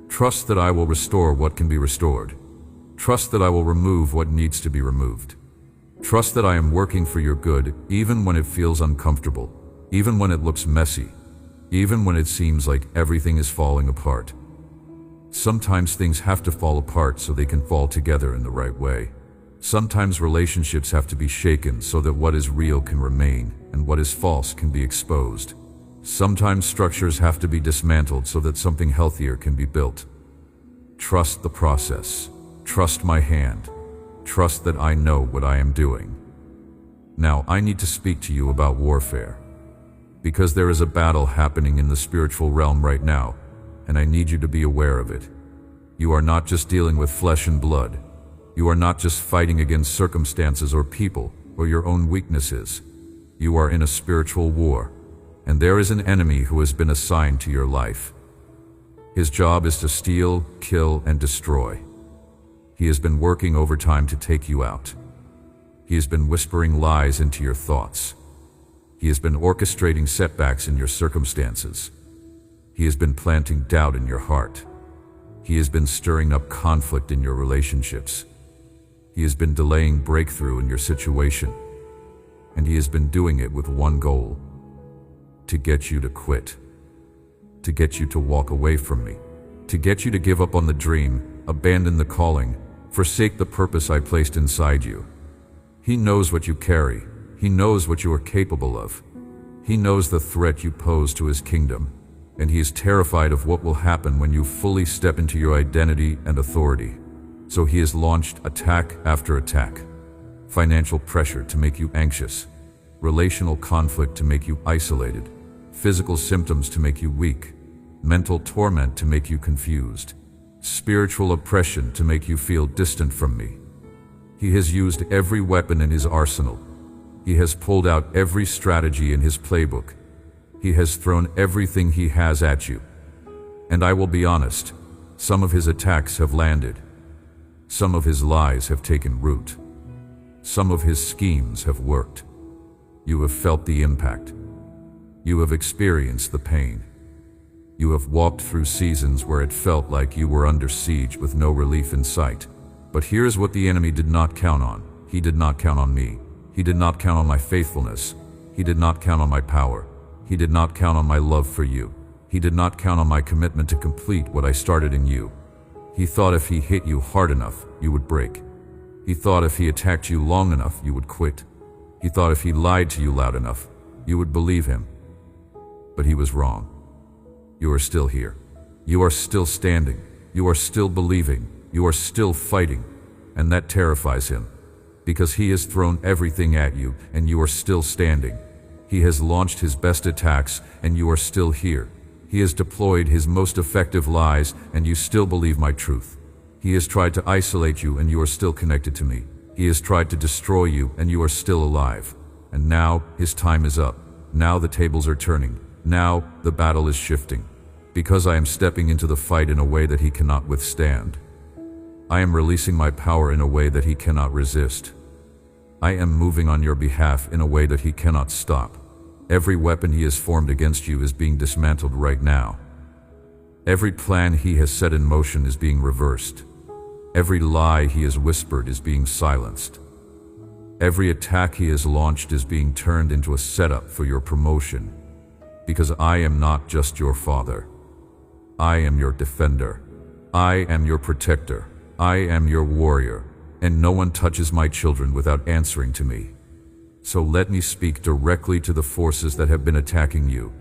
Trust that I will restore what can be restored. Trust that I will remove what needs to be removed. Trust that I am working for your good, even when it feels uncomfortable, even when it looks messy, even when it seems like everything is falling apart. Sometimes things have to fall apart so they can fall together in the right way. Sometimes relationships have to be shaken so that what is real can remain and what is false can be exposed. Sometimes structures have to be dismantled so that something healthier can be built. Trust the process. Trust my hand. Trust that I know what I am doing. Now, I need to speak to you about warfare. Because there is a battle happening in the spiritual realm right now, and I need you to be aware of it. You are not just dealing with flesh and blood. You are not just fighting against circumstances or people or your own weaknesses. You are in a spiritual war, and there is an enemy who has been assigned to your life. His job is to steal, kill, and destroy. He has been working overtime to take you out. He has been whispering lies into your thoughts. He has been orchestrating setbacks in your circumstances. He has been planting doubt in your heart. He has been stirring up conflict in your relationships. He has been delaying breakthrough in your situation. And he has been doing it with one goal: to get you to quit, to get you to walk away from me, to get you to give up on the dream, abandon the calling, forsake the purpose I placed inside you. He knows what you carry. He knows what you are capable of. He knows the threat you pose to his kingdom, and he is terrified of what will happen when you fully step into your identity and authority. So he has launched attack after attack. Financial pressure to make you anxious, relational conflict to make you isolated, physical symptoms to make you weak, mental torment to make you confused, spiritual oppression to make you feel distant from me. He has used every weapon in his arsenal. He has pulled out every strategy in his playbook. He has thrown everything he has at you. And I will be honest, some of his attacks have landed. Some of his lies have taken root. Some of his schemes have worked. You have felt the impact. You have experienced the pain. You have walked through seasons where it felt like you were under siege with no relief in sight. But here's what the enemy did not count on. He did not count on me. He did not count on my faithfulness. He did not count on my power. He did not count on my love for you. He did not count on my commitment to complete what I started in you. He thought if he hit you hard enough, you would break. He thought if he attacked you long enough, you would quit. He thought if he lied to you loud enough, you would believe him. But he was wrong. You are still here. You are still standing. You are still believing. You are still fighting. And that terrifies him. Because he has thrown everything at you, and you are still standing. He has launched his best attacks, and you are still here. He has deployed his most effective lies, and you still believe my truth. He has tried to isolate you, and you are still connected to me. He has tried to destroy you, and you are still alive. And now, his time is up. Now the tables are turning. Now, the battle is shifting. Because I am stepping into the fight in a way that he cannot withstand. I am releasing my power in a way that he cannot resist. I am moving on your behalf in a way that he cannot stop. Every weapon he has formed against you is being dismantled right now. Every plan he has set in motion is being reversed. Every lie he has whispered is being silenced. Every attack he has launched is being turned into a setup for your promotion. Because I am not just your father. I am your defender. I am your protector. I am your warrior. And no one touches my children without answering to me. So let me speak directly to the forces that have been attacking you.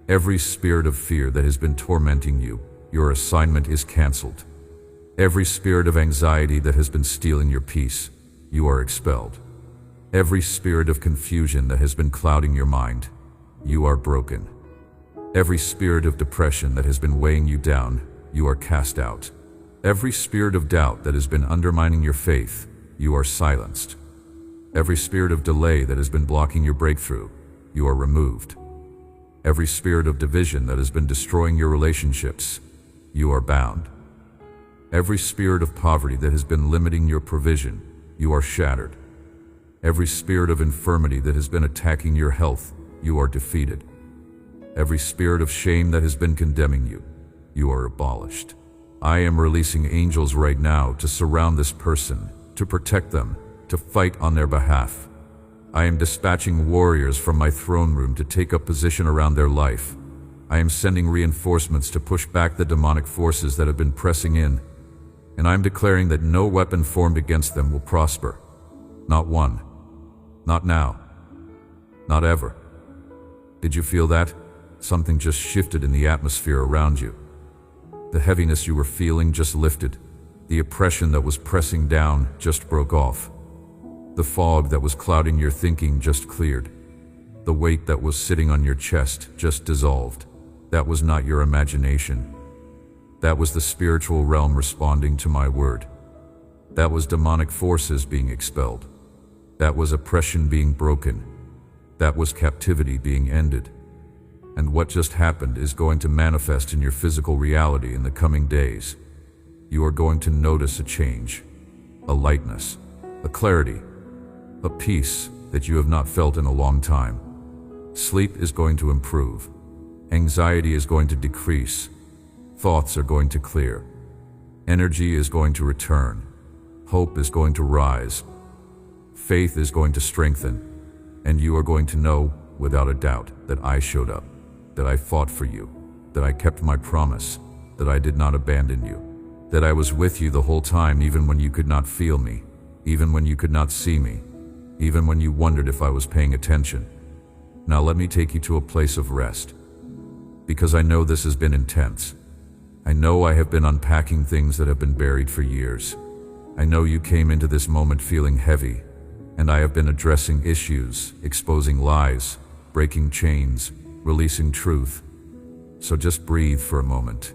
Every spirit of fear that has been tormenting you, your assignment is canceled. Every spirit of anxiety that has been stealing your peace, you are expelled. Every spirit of confusion that has been clouding your mind, you are broken. Every spirit of depression that has been weighing you down, you are cast out. Every spirit of doubt that has been undermining your faith, you are silenced. Every spirit of delay that has been blocking your breakthrough, you are removed. Every spirit of division that has been destroying your relationships, you are bound. Every spirit of poverty that has been limiting your provision, you are shattered. Every spirit of infirmity that has been attacking your health, you are defeated. Every spirit of shame that has been condemning you, you are abolished. I am releasing angels right now to surround this person, to protect them, to fight on their behalf. I am dispatching warriors from my throne room to take up position around their life. I am sending reinforcements to push back the demonic forces that have been pressing in. And I am declaring that no weapon formed against them will prosper. Not one. Not now. Not ever. Did you feel that? Something just shifted in the atmosphere around you. The heaviness you were feeling just lifted. The oppression that was pressing down just broke off. The fog that was clouding your thinking just cleared. The weight that was sitting on your chest just dissolved. That was not your imagination. That was the spiritual realm responding to my word. That was demonic forces being expelled. That was oppression being broken. That was captivity being ended. And what just happened is going to manifest in your physical reality in the coming days. You are going to notice a change, a lightness, a clarity, a peace that you have not felt in a long time. Sleep is going to improve. Anxiety is going to decrease. Thoughts are going to clear. Energy is going to return. Hope is going to rise. Faith is going to strengthen. And you are going to know, without a doubt, that I showed up, that I fought for you, that I kept my promise, that I did not abandon you, that I was with you the whole time even when you could not feel me, even when you could not see me, even when you wondered if I was paying attention. Now let me take you to a place of rest, because I know this has been intense. I know I have been unpacking things that have been buried for years. I know you came into this moment feeling heavy, and I have been addressing issues, exposing lies, breaking chains, releasing truth. So just breathe for a moment.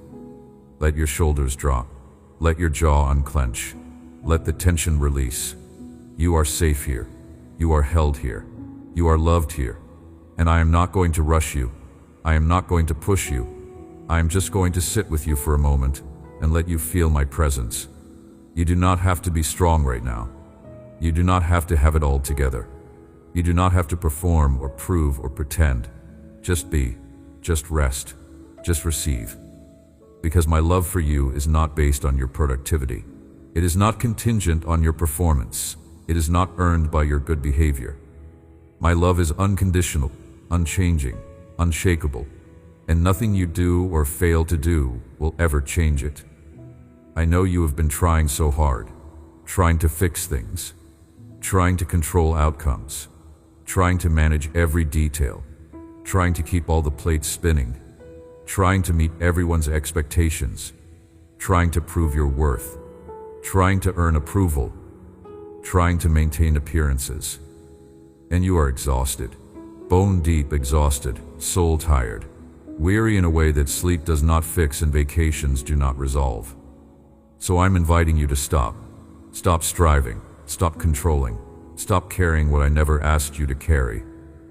Let your shoulders drop. Let your jaw unclench. Let the tension release. You are safe here. You are held here. You are loved here. And I am not going to rush you. I am not going to push you. I am just going to sit with you for a moment and let you feel my presence. You do not have to be strong right now. You do not have to have it all together. You do not have to perform or prove or pretend. Just be. Just rest. Just receive. Because my love for you is not based on your productivity. It is not contingent on your performance. It is not earned by your good behavior. My love is unconditional, unchanging, unshakable, and nothing you do or fail to do will ever change it. I know you have been trying so hard, trying to fix things, trying to control outcomes, trying to manage every detail, trying to keep all the plates spinning, trying to meet everyone's expectations, trying to prove your worth, trying to earn approval, trying to maintain appearances. And you are exhausted, bone deep exhausted, soul tired, weary in a way that sleep does not fix and vacations do not resolve. So I'm inviting you to stop. Stop striving, stop controlling, stop carrying what I never asked you to carry,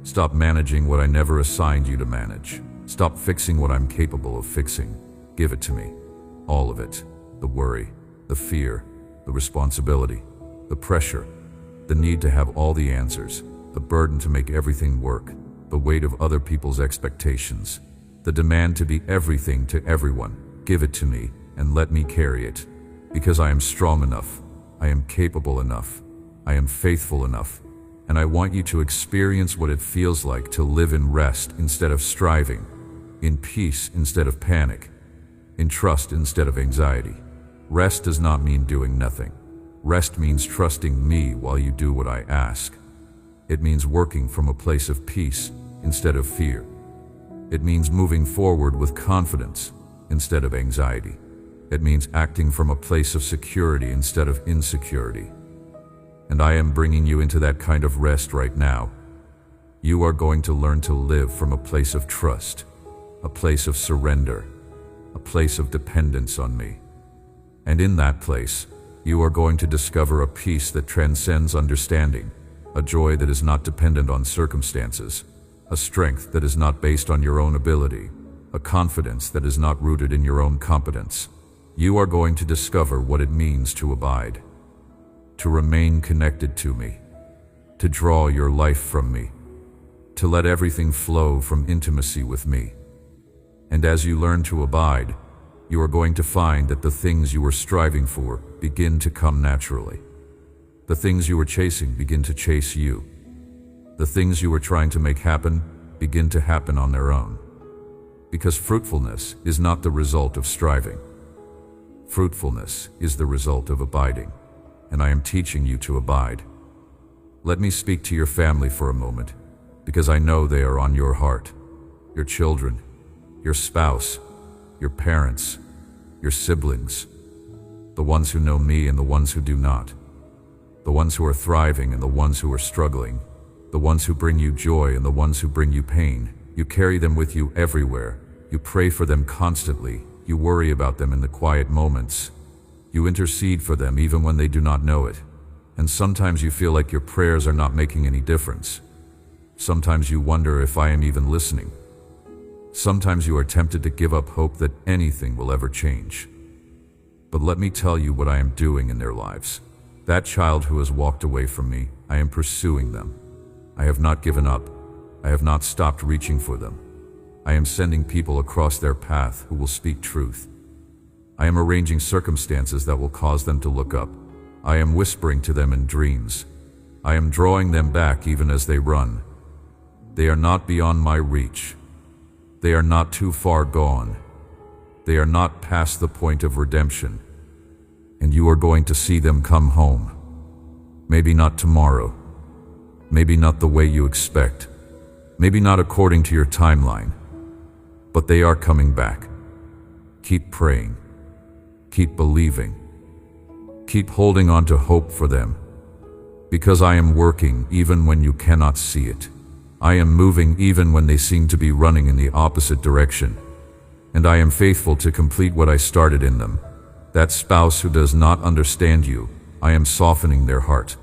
stop managing what I never assigned you to manage, stop fixing what I'm capable of fixing. Give it to me, all of it, the worry, the fear, the responsibility, the pressure, the need to have all the answers, the burden to make everything work, the weight of other people's expectations, the demand to be everything to everyone. Give it to me and let me carry it. Because I am strong enough, I am capable enough, I am faithful enough, and I want you to experience what it feels like to live in rest instead of striving, in peace instead of panic, in trust instead of anxiety. Rest does not mean doing nothing. Rest means trusting me while you do what I ask. It means working from a place of peace instead of fear. It means moving forward with confidence instead of anxiety. It means acting from a place of security instead of insecurity. And I am bringing you into that kind of rest right now. You are going to learn to live from a place of trust, a place of surrender, a place of dependence on me. And in that place, you are going to discover a peace that transcends understanding, a joy that is not dependent on circumstances, a strength that is not based on your own ability, a confidence that is not rooted in your own competence. You are going to discover what it means to abide, to remain connected to me, to draw your life from me, to let everything flow from intimacy with me. And as you learn to abide, you are going to find that the things you were striving for begin to come naturally. The things you were chasing begin to chase you. The things you were trying to make happen begin to happen on their own. Because fruitfulness is not the result of striving. Fruitfulness is the result of abiding, and I am teaching you to abide. Let me speak to your family for a moment, because I know they are on your heart. Your children, your spouse, your parents, your siblings, the ones who know me and the ones who do not, the ones who are thriving and the ones who are struggling, the ones who bring you joy and the ones who bring you pain. You carry them with you everywhere. You pray for them constantly. You worry about them in the quiet moments. You intercede for them even when they do not know it. And sometimes you feel like your prayers are not making any difference. Sometimes you wonder if I am even listening. Sometimes you are tempted to give up hope that anything will ever change. But let me tell you what I am doing in their lives. That child who has walked away from me, I am pursuing them. I have not given up. I have not stopped reaching for them. I am sending people across their path who will speak truth. I am arranging circumstances that will cause them to look up. I am whispering to them in dreams. I am drawing them back even as they run. They are not beyond my reach. They are not too far gone. They are not past the point of redemption. And you are going to see them come home. Maybe not tomorrow. Maybe not the way you expect. Maybe not according to your timeline. But they are coming back. Keep praying. Keep believing. Keep holding on to hope for them. Because I am working even when you cannot see it. I am moving even when they seem to be running in the opposite direction. And I am faithful to complete what I started in them. That spouse who does not understand you, I am softening their heart.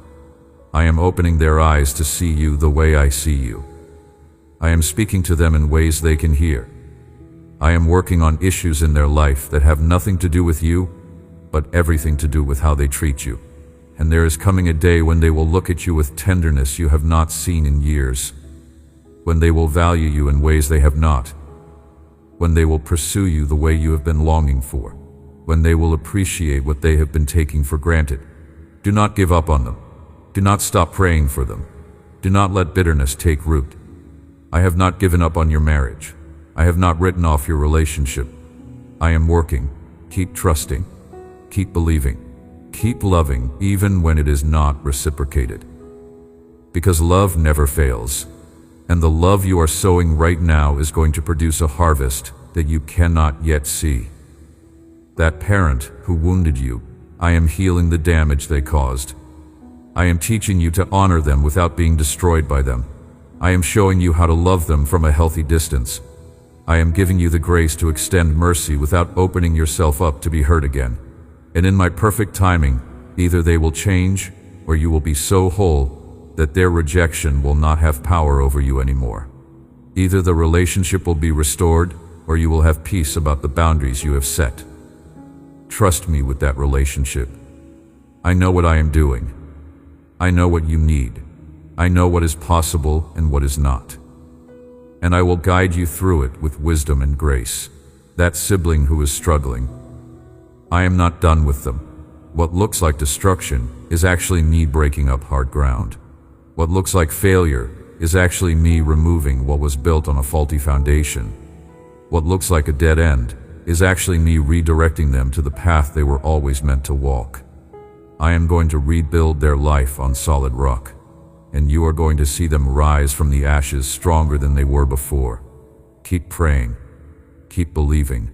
I am opening their eyes to see you the way I see you. I am speaking to them in ways they can hear. I am working on issues in their life that have nothing to do with you, but everything to do with how they treat you. And there is coming a day when they will look at you with tenderness you have not seen in years, when they will value you in ways they have not, when they will pursue you the way you have been longing for, when they will appreciate what they have been taking for granted. Do not give up on them. Do not stop praying for them. Do not let bitterness take root. I have not given up on your marriage. I have not written off your relationship. I am working. Keep trusting. Keep believing. Keep loving even when it is not reciprocated. Because love never fails, and the love you are sowing right now is going to produce a harvest that you cannot yet see. That parent who wounded you, I am healing the damage they caused. I am teaching you to honor them without being destroyed by them. I am showing you how to love them from a healthy distance. I am giving you the grace to extend mercy without opening yourself up to be hurt again. And in my perfect timing, either they will change or you will be so whole that their rejection will not have power over you anymore. Either the relationship will be restored or you will have peace about the boundaries you have set. Trust me with that relationship. I know what I am doing. I know what you need. I know what is possible and what is not. And I will guide you through it with wisdom and grace. That sibling who is struggling, I am not done with them. What looks like destruction is actually me breaking up hard ground. What looks like failure is actually me removing what was built on a faulty foundation. What looks like a dead end is actually me redirecting them to the path they were always meant to walk. I am going to rebuild their life on solid rock, and you are going to see them rise from the ashes stronger than they were before. Keep praying. Keep believing.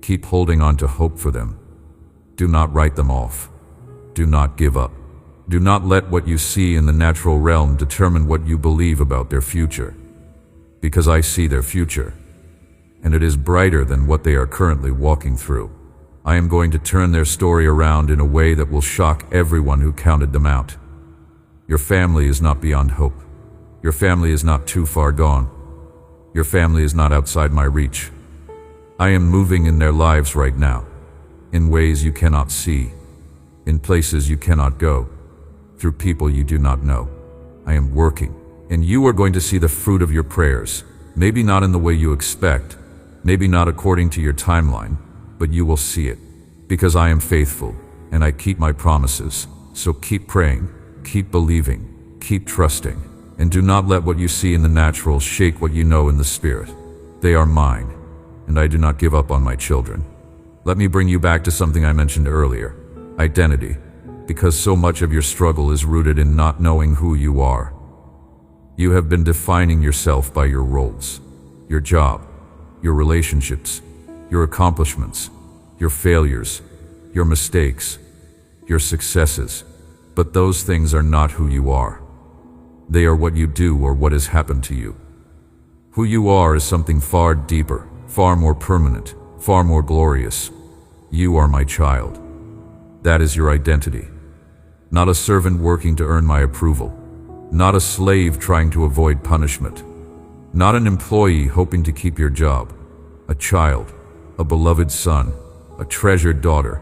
Keep holding on to hope for them. Do not write them off. Do not give up. Do not let what you see in the natural realm determine what you believe about their future. Because I see their future, and it is brighter than what they are currently walking through. I am going to turn their story around in a way that will shock everyone who counted them out. Your family is not beyond hope. Your family is not too far gone. Your family is not outside my reach. I am moving in their lives right now, in ways you cannot see, in places you cannot go, through people you do not know. I am working, and you are going to see the fruit of your prayers, maybe not in the way you expect, maybe not according to your timeline, but you will see it, because I am faithful, and I keep my promises. So keep praying, keep believing, keep trusting, and do not let what you see in the natural shake what you know in the spirit. They are mine, and I do not give up on my children. Let me bring you back to something I mentioned earlier, identity, because so much of your struggle is rooted in not knowing who you are. You have been defining yourself by your roles, your job, your relationships, your accomplishments, your failures, your mistakes, your successes, but those things are not who you are. They are what you do or what has happened to you. Who you are is something far deeper, far more permanent, far more glorious. You are my child. That is your identity. Not a servant working to earn my approval. Not a slave trying to avoid punishment. Not an employee hoping to keep your job. A child, a beloved son, a treasured daughter.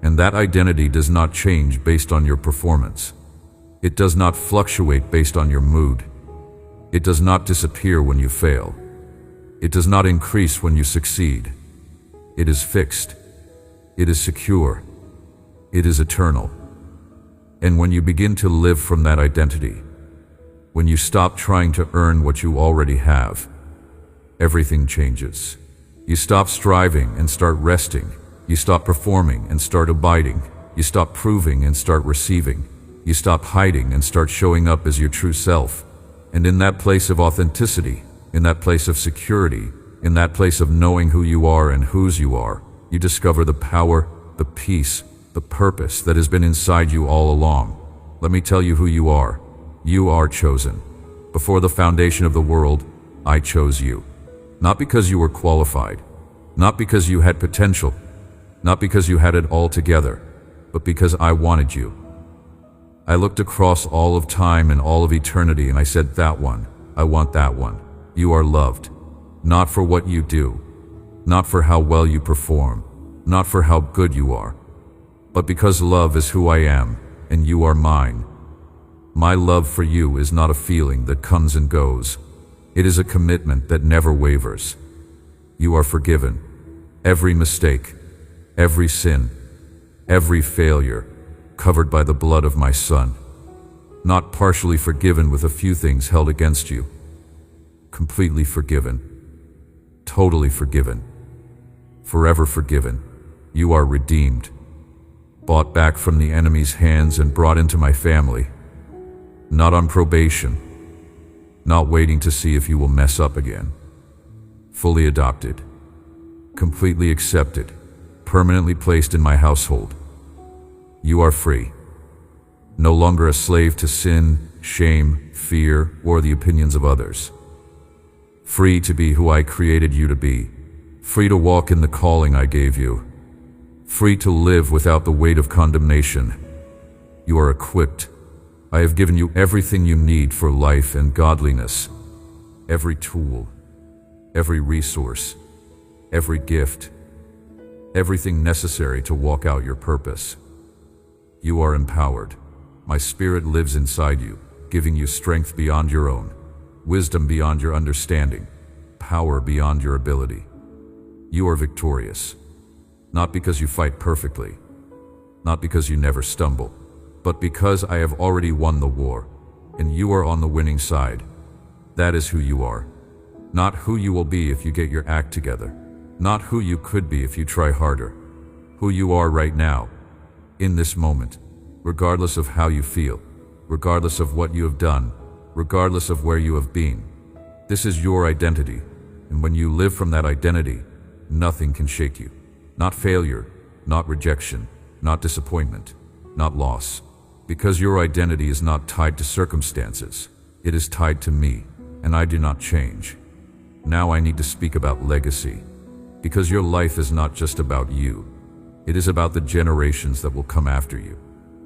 And that identity does not change based on your performance. It does not fluctuate based on your mood. It does not disappear when you fail. It does not increase when you succeed. It is fixed. It is secure. It is eternal. And when you begin to live from that identity, when you stop trying to earn what you already have, everything changes. You stop striving and start resting. You stop performing and start abiding. You stop proving and start receiving. You stop hiding and start showing up as your true self. And in that place of authenticity, in that place of security, in that place of knowing who you are and whose you are, you discover the power, the peace, the purpose that has been inside you all along. Let me tell you who you are. You are chosen. Before the foundation of the world, I chose you. Not because you were qualified, not because you had potential, not because you had it all together, but because I wanted you. I looked across all of time and all of eternity and I said, that one, I want that one. You are loved, not for what you do, not for how well you perform, not for how good you are, but because love is who I am and you are mine. My love for you is not a feeling that comes and goes. It is a commitment that never wavers. You are forgiven. Every mistake, every sin, every failure, covered by the blood of my Son. Not partially forgiven with a few things held against you. Completely forgiven. Totally forgiven. Forever forgiven. You are redeemed. Bought back from the enemy's hands and brought into my family. Not on probation. Not waiting to see if you will mess up again. Fully adopted. Completely accepted. Permanently placed in my household. You are free. No longer a slave to sin, shame, fear, or the opinions of others. Free to be who I created you to be. Free to walk in the calling I gave you. Free to live without the weight of condemnation. You are equipped. I have given you everything you need for life and godliness. Every tool, every resource, every gift, everything necessary to walk out your purpose. You are empowered. My Spirit lives inside you, giving you strength beyond your own, wisdom beyond your understanding, power beyond your ability. You are victorious, not because you fight perfectly, not because you never stumble, but because I have already won the war, and you are on the winning side. That is who you are. Not who you will be if you get your act together. Not who you could be if you try harder. Who you are right now, in this moment, regardless of how you feel, regardless of what you have done, regardless of where you have been. This is your identity, and when you live from that identity, nothing can shake you. Not failure, not rejection, not disappointment, not loss. Because your identity is not tied to circumstances. It is tied to me, and I do not change. Now I need to speak about legacy. Because your life is not just about you. It is about the generations that will come after you.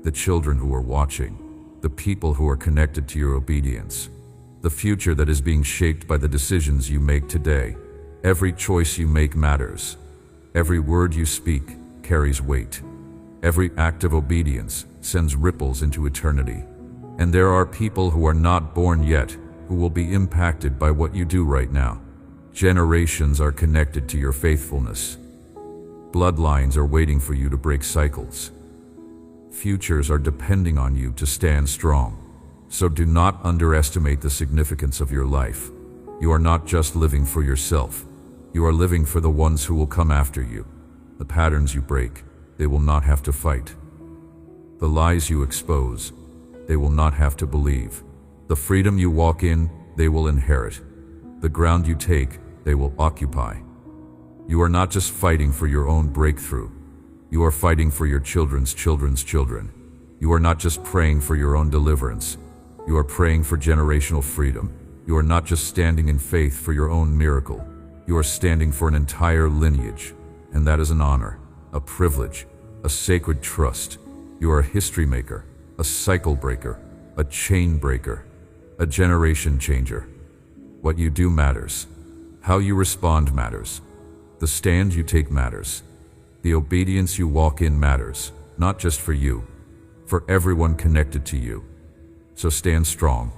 The children who are watching, the people who are connected to your obedience, the future that is being shaped by the decisions you make today. Every choice you make matters. Every word you speak carries weight. Every act of obedience sends ripples into eternity. And there are people who are not born yet who will be impacted by what you do right now. Generations are connected to your faithfulness. Bloodlines are waiting for you to break cycles. Futures are depending on you to stand strong. So do not underestimate the significance of your life. You are not just living for yourself. You are living for the ones who will come after you. The patterns you break, they will not have to fight. The lies you expose, they will not have to believe. The freedom you walk in, they will inherit. The ground you take, they will occupy. You are not just fighting for your own breakthrough. You are fighting for your children's children's children. You are not just praying for your own deliverance. You are praying for generational freedom. You are not just standing in faith for your own miracle. You are standing for an entire lineage, and that is an honor, a privilege, a sacred trust. You are a history maker, a cycle breaker, a chain breaker, a generation changer. What you do matters. How you respond matters. The stand you take matters. The obedience you walk in matters, not just for you, for everyone connected to you. So stand strong.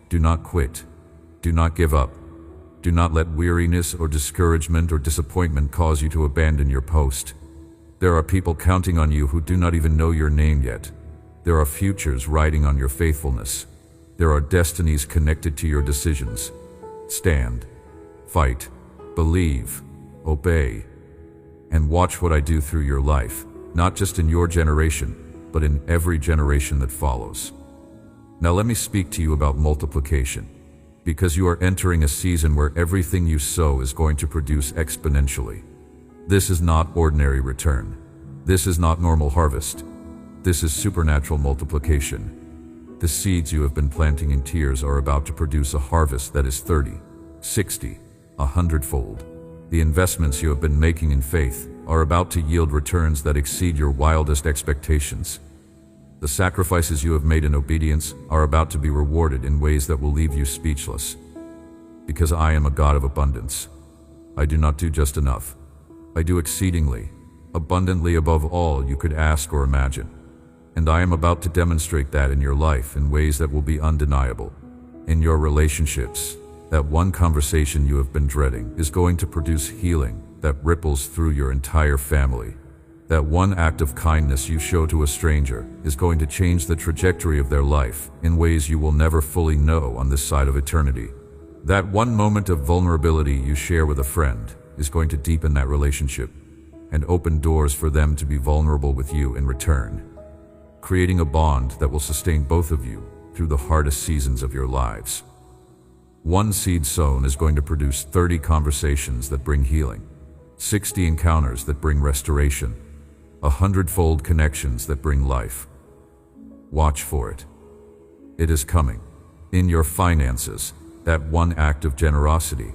Do not quit. Do not give up. Do not let weariness or discouragement or disappointment cause you to abandon your post. There are people counting on you who do not even know your name yet. There are futures riding on your faithfulness. There are destinies connected to your decisions. Stand, fight, believe, obey, and watch what I do through your life, not just in your generation, but in every generation that follows. Now let me speak to you about multiplication, because you are entering a season where everything you sow is going to produce exponentially. This is not ordinary return. This is not normal harvest. This is supernatural multiplication. The seeds you have been planting in tears are about to produce a harvest that is 30, 60, 100-fold. The investments you have been making in faith are about to yield returns that exceed your wildest expectations. The sacrifices you have made in obedience are about to be rewarded in ways that will leave you speechless. Because I am a God of abundance. I do not do just enough. I do exceedingly, abundantly above all you could ask or imagine. And I am about to demonstrate that in your life in ways that will be undeniable. In your relationships, That one conversation you have been dreading is going to produce healing that ripples through your entire family. That one act of kindness you show to a stranger is going to change the trajectory of their life in ways you will never fully know on this side of eternity. That one moment of vulnerability you share with a friend is going to deepen that relationship and open doors for them to be vulnerable with you in return, creating a bond that will sustain both of you through the hardest seasons of your lives. One seed sown is going to produce 30 conversations that bring healing, 60 encounters that bring restoration, 100-fold connections that bring life. Watch for it. It is coming. In your finances, that one act of generosity,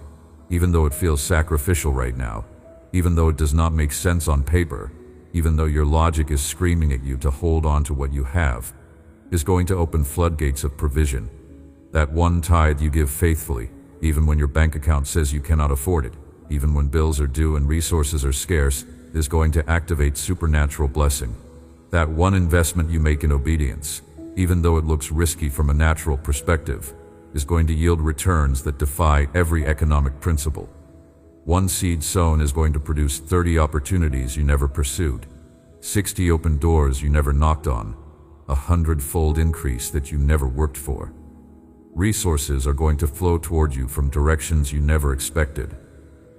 even though it feels sacrificial right now, even though it does not make sense on paper, even though your logic is screaming at you to hold on to what you have, is going to open floodgates of provision. That one tithe you give faithfully, even when your bank account says you cannot afford it, even when bills are due and resources are scarce, is going to activate supernatural blessing. That one investment you make in obedience, even though it looks risky from a natural perspective, is going to yield returns that defy every economic principle. One seed sown is going to produce 30 opportunities you never pursued, 60 open doors you never knocked on, 100-fold increase that you never worked for. Resources are going to flow toward you from directions you never expected.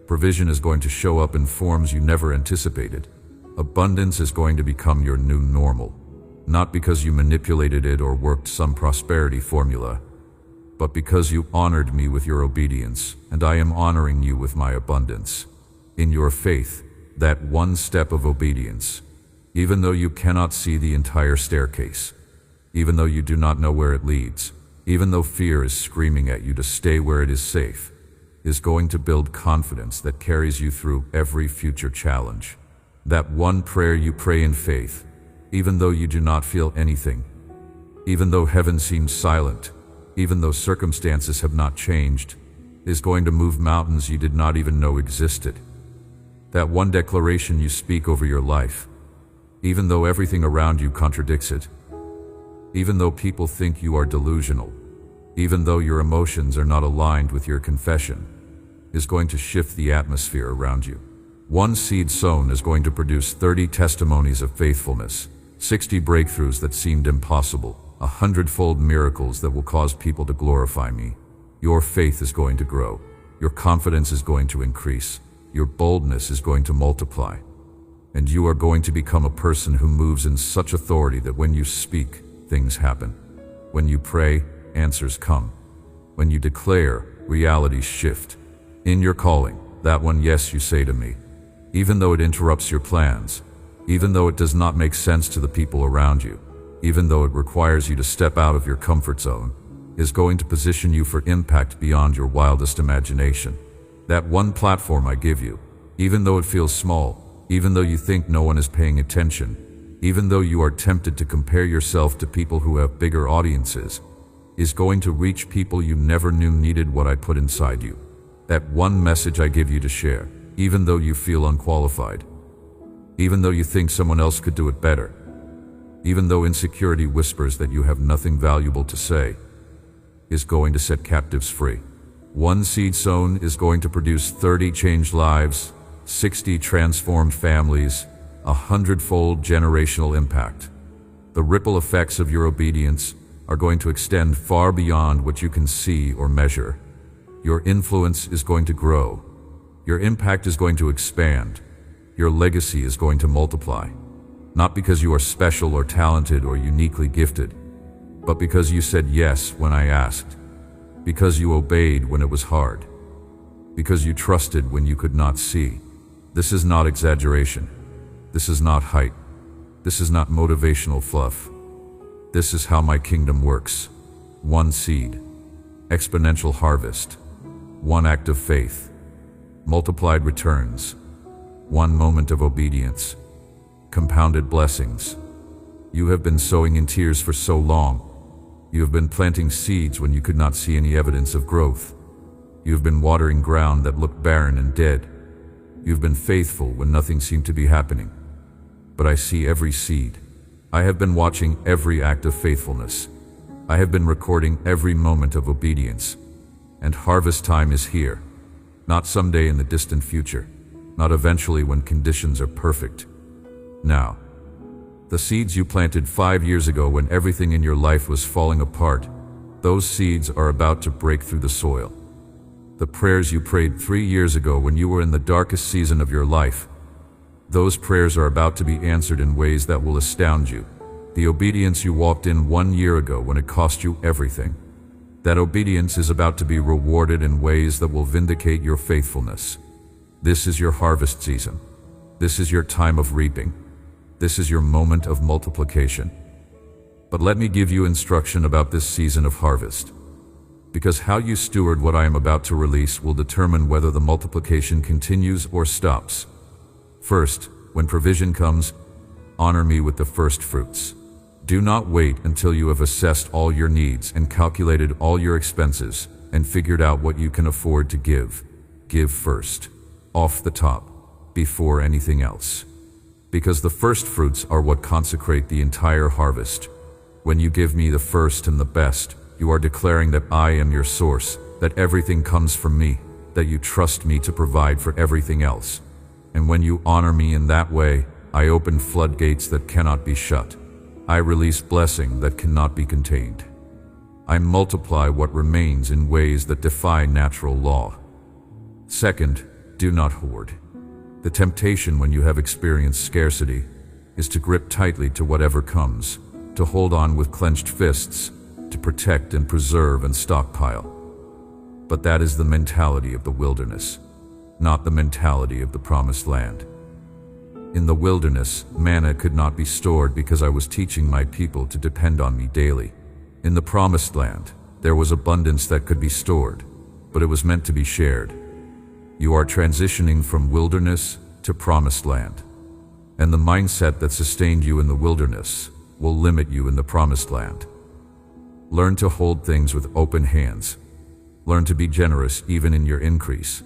Provision is going to show up in forms you never anticipated. Abundance is going to become your new normal, not because you manipulated it or worked some prosperity formula, but because you honored me with your obedience, and I am honoring you with my abundance. In your faith, that one step of obedience, even though you cannot see the entire staircase, even though you do not know where it leads, even though fear is screaming at you to stay where it is safe, is going to build confidence that carries you through every future challenge. That one prayer you pray in faith, even though you do not feel anything, even though heaven seems silent, even though circumstances have not changed, is going to move mountains you did not even know existed. That one declaration you speak over your life, even though everything around you contradicts it, even though people think you are delusional, even though your emotions are not aligned with your confession, is going to shift the atmosphere around you. One seed sown is going to produce 30 testimonies of faithfulness, 60 breakthroughs that seemed impossible, 100-fold miracles that will cause people to glorify me. Your faith is going to grow. Your confidence is going to increase. Your boldness is going to multiply. And you are going to become a person who moves in such authority that when you speak, things happen. When you pray, answers come. When you declare, realities shift. In your calling, that one yes you say to me, even though it interrupts your plans, even though it does not make sense to the people around you, even though it requires you to step out of your comfort zone, is going to position you for impact beyond your wildest imagination. That one platform I give you, even though it feels small, even though you think no one is paying attention, even though you are tempted to compare yourself to people who have bigger audiences, is going to reach people you never knew needed what I put inside you. That one message I give you to share, even though you feel unqualified, even though you think someone else could do it better, even though insecurity whispers that you have nothing valuable to say, is going to set captives free. One seed sown is going to produce 30 changed lives, 60 transformed families, 100-fold generational impact. The ripple effects of your obedience are going to extend far beyond what you can see or measure. Your influence is going to grow. Your impact is going to expand. Your legacy is going to multiply. Not because you are special or talented or uniquely gifted, but because you said yes when I asked, because you obeyed when it was hard, because you trusted when you could not see. This is not exaggeration. This is not hype. This is not motivational fluff. This is how my kingdom works. One seed, exponential harvest. One act of faith, multiplied returns. One moment of obedience, compounded blessings. You have been sowing in tears for so long. You have been planting seeds when you could not see any evidence of growth. You have been watering ground that looked barren and dead. You have been faithful when nothing seemed to be happening. But I see every seed. I have been watching every act of faithfulness. I have been recording every moment of obedience. And harvest time is here. Not someday in the distant future. Not eventually when conditions are perfect. Now. The seeds you planted 5 years ago when everything in your life was falling apart, those seeds are about to break through the soil. The prayers you prayed 3 years ago when you were in the darkest season of your life, those prayers are about to be answered in ways that will astound you. The obedience you walked in 1 year ago when it cost you everything, that obedience is about to be rewarded in ways that will vindicate your faithfulness. This is your harvest season. This is your time of reaping. This is your moment of multiplication. But let me give you instruction about this season of harvest. Because how you steward what I am about to release will determine whether the multiplication continues or stops. First, when provision comes, honor me with the first fruits. Do not wait until you have assessed all your needs and calculated all your expenses and figured out what you can afford to give. Give first, off the top, before anything else. Because the first fruits are what consecrate the entire harvest. When you give me the first and the best, you are declaring that I am your source, that everything comes from me, that you trust me to provide for everything else. And when you honor me in that way, I open floodgates that cannot be shut. I release blessing that cannot be contained. I multiply what remains in ways that defy natural law. Second, do not hoard. The temptation when you have experienced scarcity is to grip tightly to whatever comes, to hold on with clenched fists, to protect and preserve and stockpile. But that is the mentality of the wilderness, not the mentality of the promised land. In the wilderness, manna could not be stored because I was teaching my people to depend on me daily. In the promised land, there was abundance that could be stored, but it was meant to be shared. You are transitioning from wilderness to promised land, and the mindset that sustained you in the wilderness will limit you in the promised land. Learn to hold things with open hands. Learn to be generous even in your increase.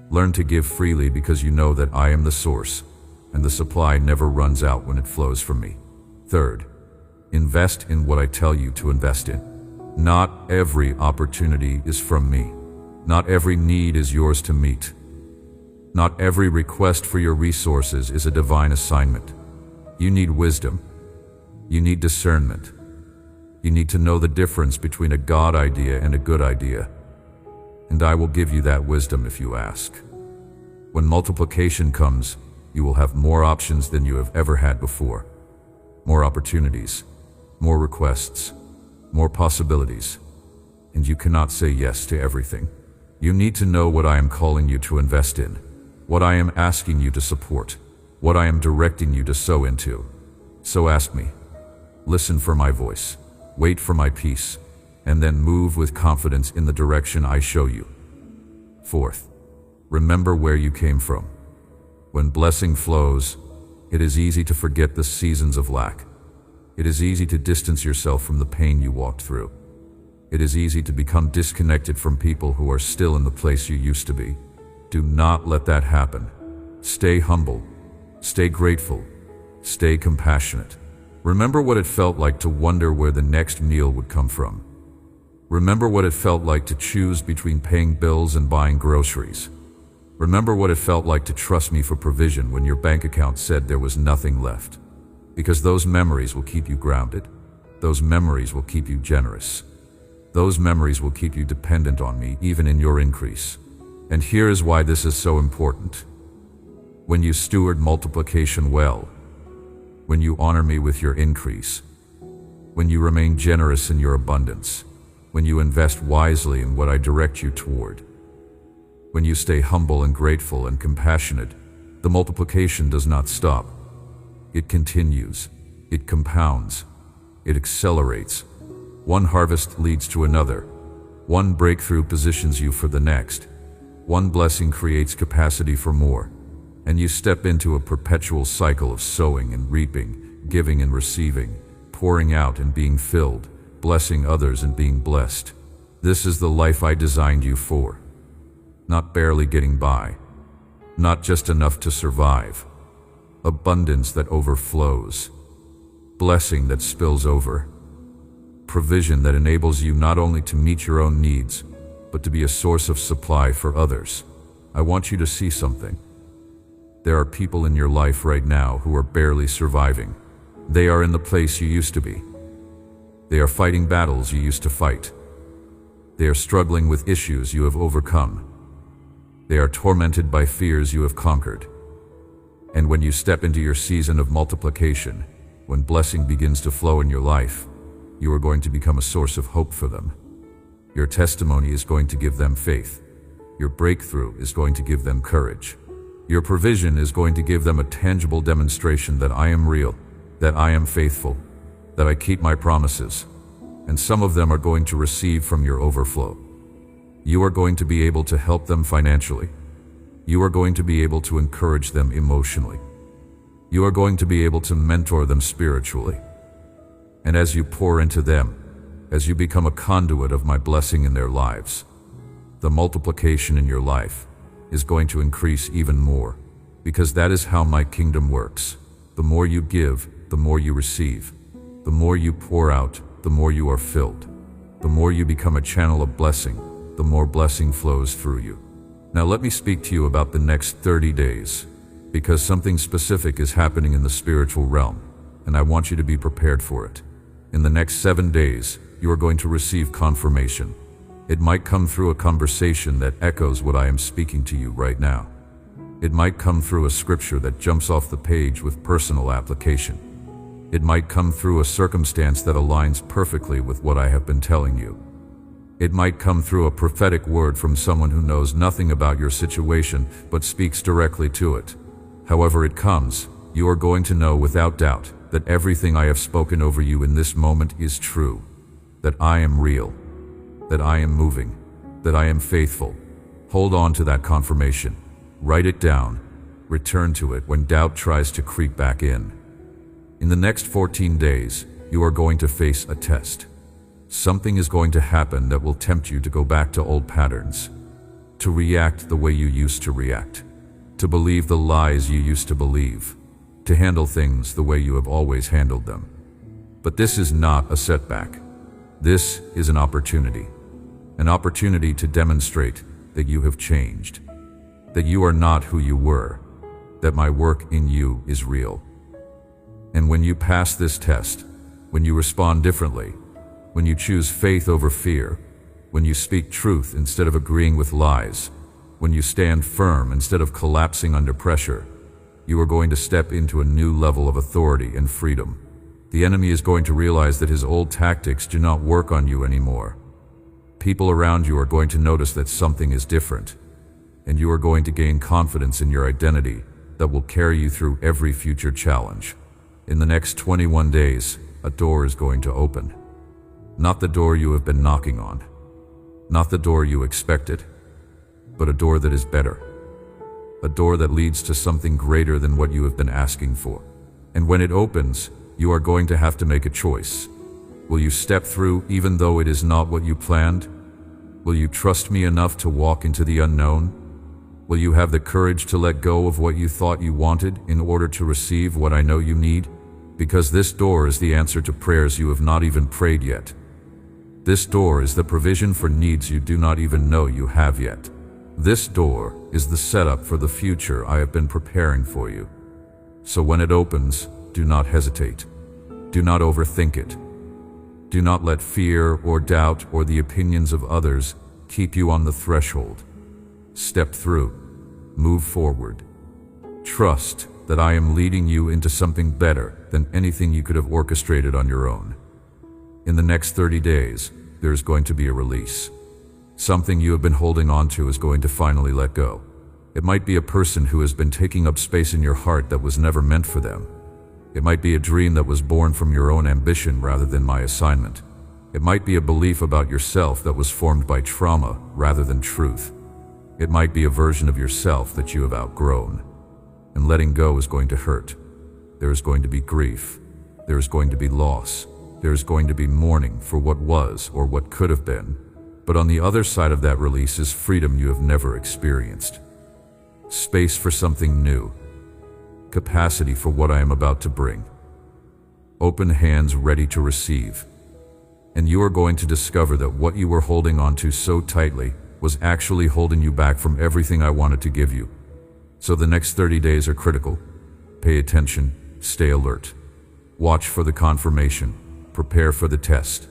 Learn to give freely because you know that I am the source, and the supply never runs out when it flows from me. Third, invest in what I tell you to invest in. Not every opportunity is from me. Not every need is yours to meet. Not every request for your resources is a divine assignment. You need wisdom. You need discernment. You need to know the difference between a God idea and a good idea. And I will give you that wisdom if you ask. When multiplication comes, you will have more options than you have ever had before. More opportunities, more requests, more possibilities. And you cannot say yes to everything. You need to know what I am calling you to invest in, what I am asking you to support, what I am directing you to sow into. So ask me, listen for my voice, wait for my peace, and then move with confidence in the direction I show you. Fourth, remember where you came from. When blessing flows, it is easy to forget the seasons of lack. It is easy to distance yourself from the pain you walked through. It is easy to become disconnected from people who are still in the place you used to be. Do not let that happen. Stay humble. Stay grateful. Stay compassionate. Remember what it felt like to wonder where the next meal would come from. Remember what it felt like to choose between paying bills and buying groceries. Remember what it felt like to trust me for provision when your bank account said there was nothing left. Because those memories will keep you grounded. Those memories will keep you generous. Those memories will keep you dependent on me even in your increase. And here is why this is so important. When you steward multiplication well, when you honor me with your increase, when you remain generous in your abundance, when you invest wisely in what I direct you toward, when you stay humble and grateful and compassionate, the multiplication does not stop. It continues, it compounds, it accelerates. One harvest leads to another. One breakthrough positions you for the next. One blessing creates capacity for more. And you step into a perpetual cycle of sowing and reaping, giving and receiving, pouring out and being filled, blessing others and being blessed. This is the life I designed you for. Not barely getting by. Not just enough to survive. Abundance that overflows. Blessing that spills over. Provision that enables you not only to meet your own needs, but to be a source of supply for others. I want you to see something. There are people in your life right now who are barely surviving. They are in the place you used to be. They are fighting battles you used to fight. They are struggling with issues you have overcome. They are tormented by fears you have conquered. And when you step into your season of multiplication, when blessing begins to flow in your life, you are going to become a source of hope for them. Your testimony is going to give them faith. Your breakthrough is going to give them courage. Your provision is going to give them a tangible demonstration that I am real, that I am faithful, that I keep my promises. And some of them are going to receive from your overflow. You are going to be able to help them financially. You are going to be able to encourage them emotionally. You are going to be able to mentor them spiritually. And as you pour into them, as you become a conduit of my blessing in their lives, the multiplication in your life is going to increase even more, because that is how my kingdom works. The more you give, the more you receive. The more you pour out, the more you are filled. The more you become a channel of blessing, the more blessing flows through you. Now let me speak to you about the next 30 days, because something specific is happening in the spiritual realm, and I want you to be prepared for it. In the next 7 days, you are going to receive confirmation. It might come through a conversation that echoes what I am speaking to you right now. It might come through a scripture that jumps off the page with personal application. It might come through a circumstance that aligns perfectly with what I have been telling you. It might come through a prophetic word from someone who knows nothing about your situation but speaks directly to it. However it comes, you are going to know without doubt that everything I have spoken over you in this moment is true, that I am real, that I am moving, that I am faithful. Hold on to that confirmation. Write it down. Return to it when doubt tries to creep back in. In the next 14 days, you are going to face a test. Something is going to happen that will tempt you to go back to old patterns, to react the way you used to react, to believe the lies you used to believe, to handle things the way you have always handled them. But this is not a setback. This is an opportunity to demonstrate that you have changed, that you are not who you were, that my work in you is real. And when you pass this test, when you respond differently, when you choose faith over fear, when you speak truth instead of agreeing with lies, when you stand firm instead of collapsing under pressure, you are going to step into a new level of authority and freedom. The enemy is going to realize that his old tactics do not work on you anymore. People around you are going to notice that something is different, and you are going to gain confidence in your identity that will carry you through every future challenge. In the next 21 days, a door is going to open. Not the door you have been knocking on, not the door you expected, but a door that is better. A door that leads to something greater than what you have been asking for. And when it opens, you are going to have to make a choice. Will you step through even though it is not what you planned? Will you trust me enough to walk into the unknown? Will you have the courage to let go of what you thought you wanted in order to receive what I know you need? Because this door is the answer to prayers you have not even prayed yet. This door is the provision for needs you do not even know you have yet. This door is the setup for the future I have been preparing for you. So when it opens, do not hesitate. Do not overthink it. Do not let fear or doubt or the opinions of others keep you on the threshold. Step through. Move forward. Trust that I am leading you into something better than anything you could have orchestrated on your own. In the next 30 days, there is going to be a release. Something you have been holding on to is going to finally let go. It might be a person who has been taking up space in your heart that was never meant for them. It might be a dream that was born from your own ambition rather than my assignment. It might be a belief about yourself that was formed by trauma rather than truth. It might be a version of yourself that you have outgrown. And letting go is going to hurt. There is going to be grief. There is going to be loss. There is going to be mourning for what was or what could have been. But on the other side of that release is freedom you have never experienced. Space for something new. Capacity for what I am about to bring. Open hands ready to receive. And you are going to discover that what you were holding on to so tightly was actually holding you back from everything I wanted to give you. So the next 30 days are critical. Pay attention, stay alert. Watch for the confirmation, prepare for the test,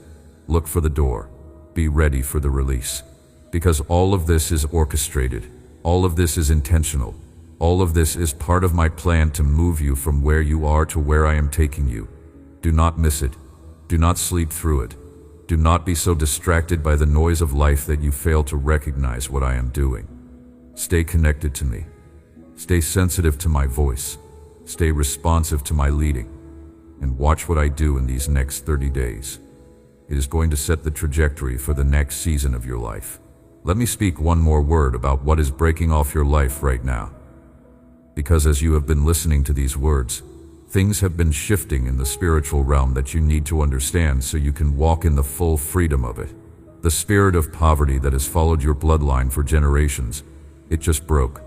look for the door, be ready for the release. Because all of this is orchestrated, all of this is intentional, all of this is part of my plan to move you from where you are to where I am taking you. Do not miss it. Do not sleep through it. Do not be so distracted by the noise of life that you fail to recognize what I am doing. Stay connected to me. Stay sensitive to my voice. Stay responsive to my leading. And watch what I do in these next 30 days. It is going to set the trajectory for the next season of your life. Let me speak one more word about what is breaking off your life right now. Because as you have been listening to these words, things have been shifting in the spiritual realm that you need to understand so you can walk in the full freedom of it. The spirit of poverty that has followed your bloodline for generations, it just broke.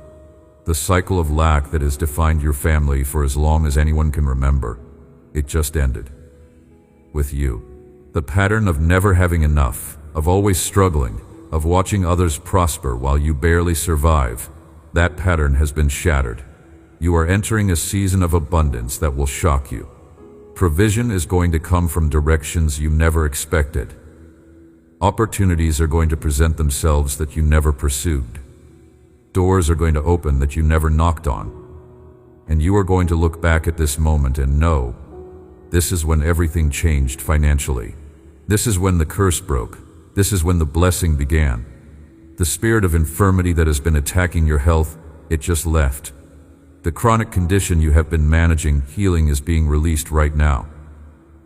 The cycle of lack that has defined your family for as long as anyone can remember, it just ended. With you. The pattern of never having enough, of always struggling, of watching others prosper while you barely survive, that pattern has been shattered. You are entering a season of abundance that will shock you. Provision is going to come from directions you never expected. Opportunities are going to present themselves that you never pursued. Doors are going to open that you never knocked on. And you are going to look back at this moment and know, this is when everything changed financially. This is when the curse broke. This is when the blessing began. The spirit of infirmity that has been attacking your health, it just left. The chronic condition you have been managing, healing is being released right now.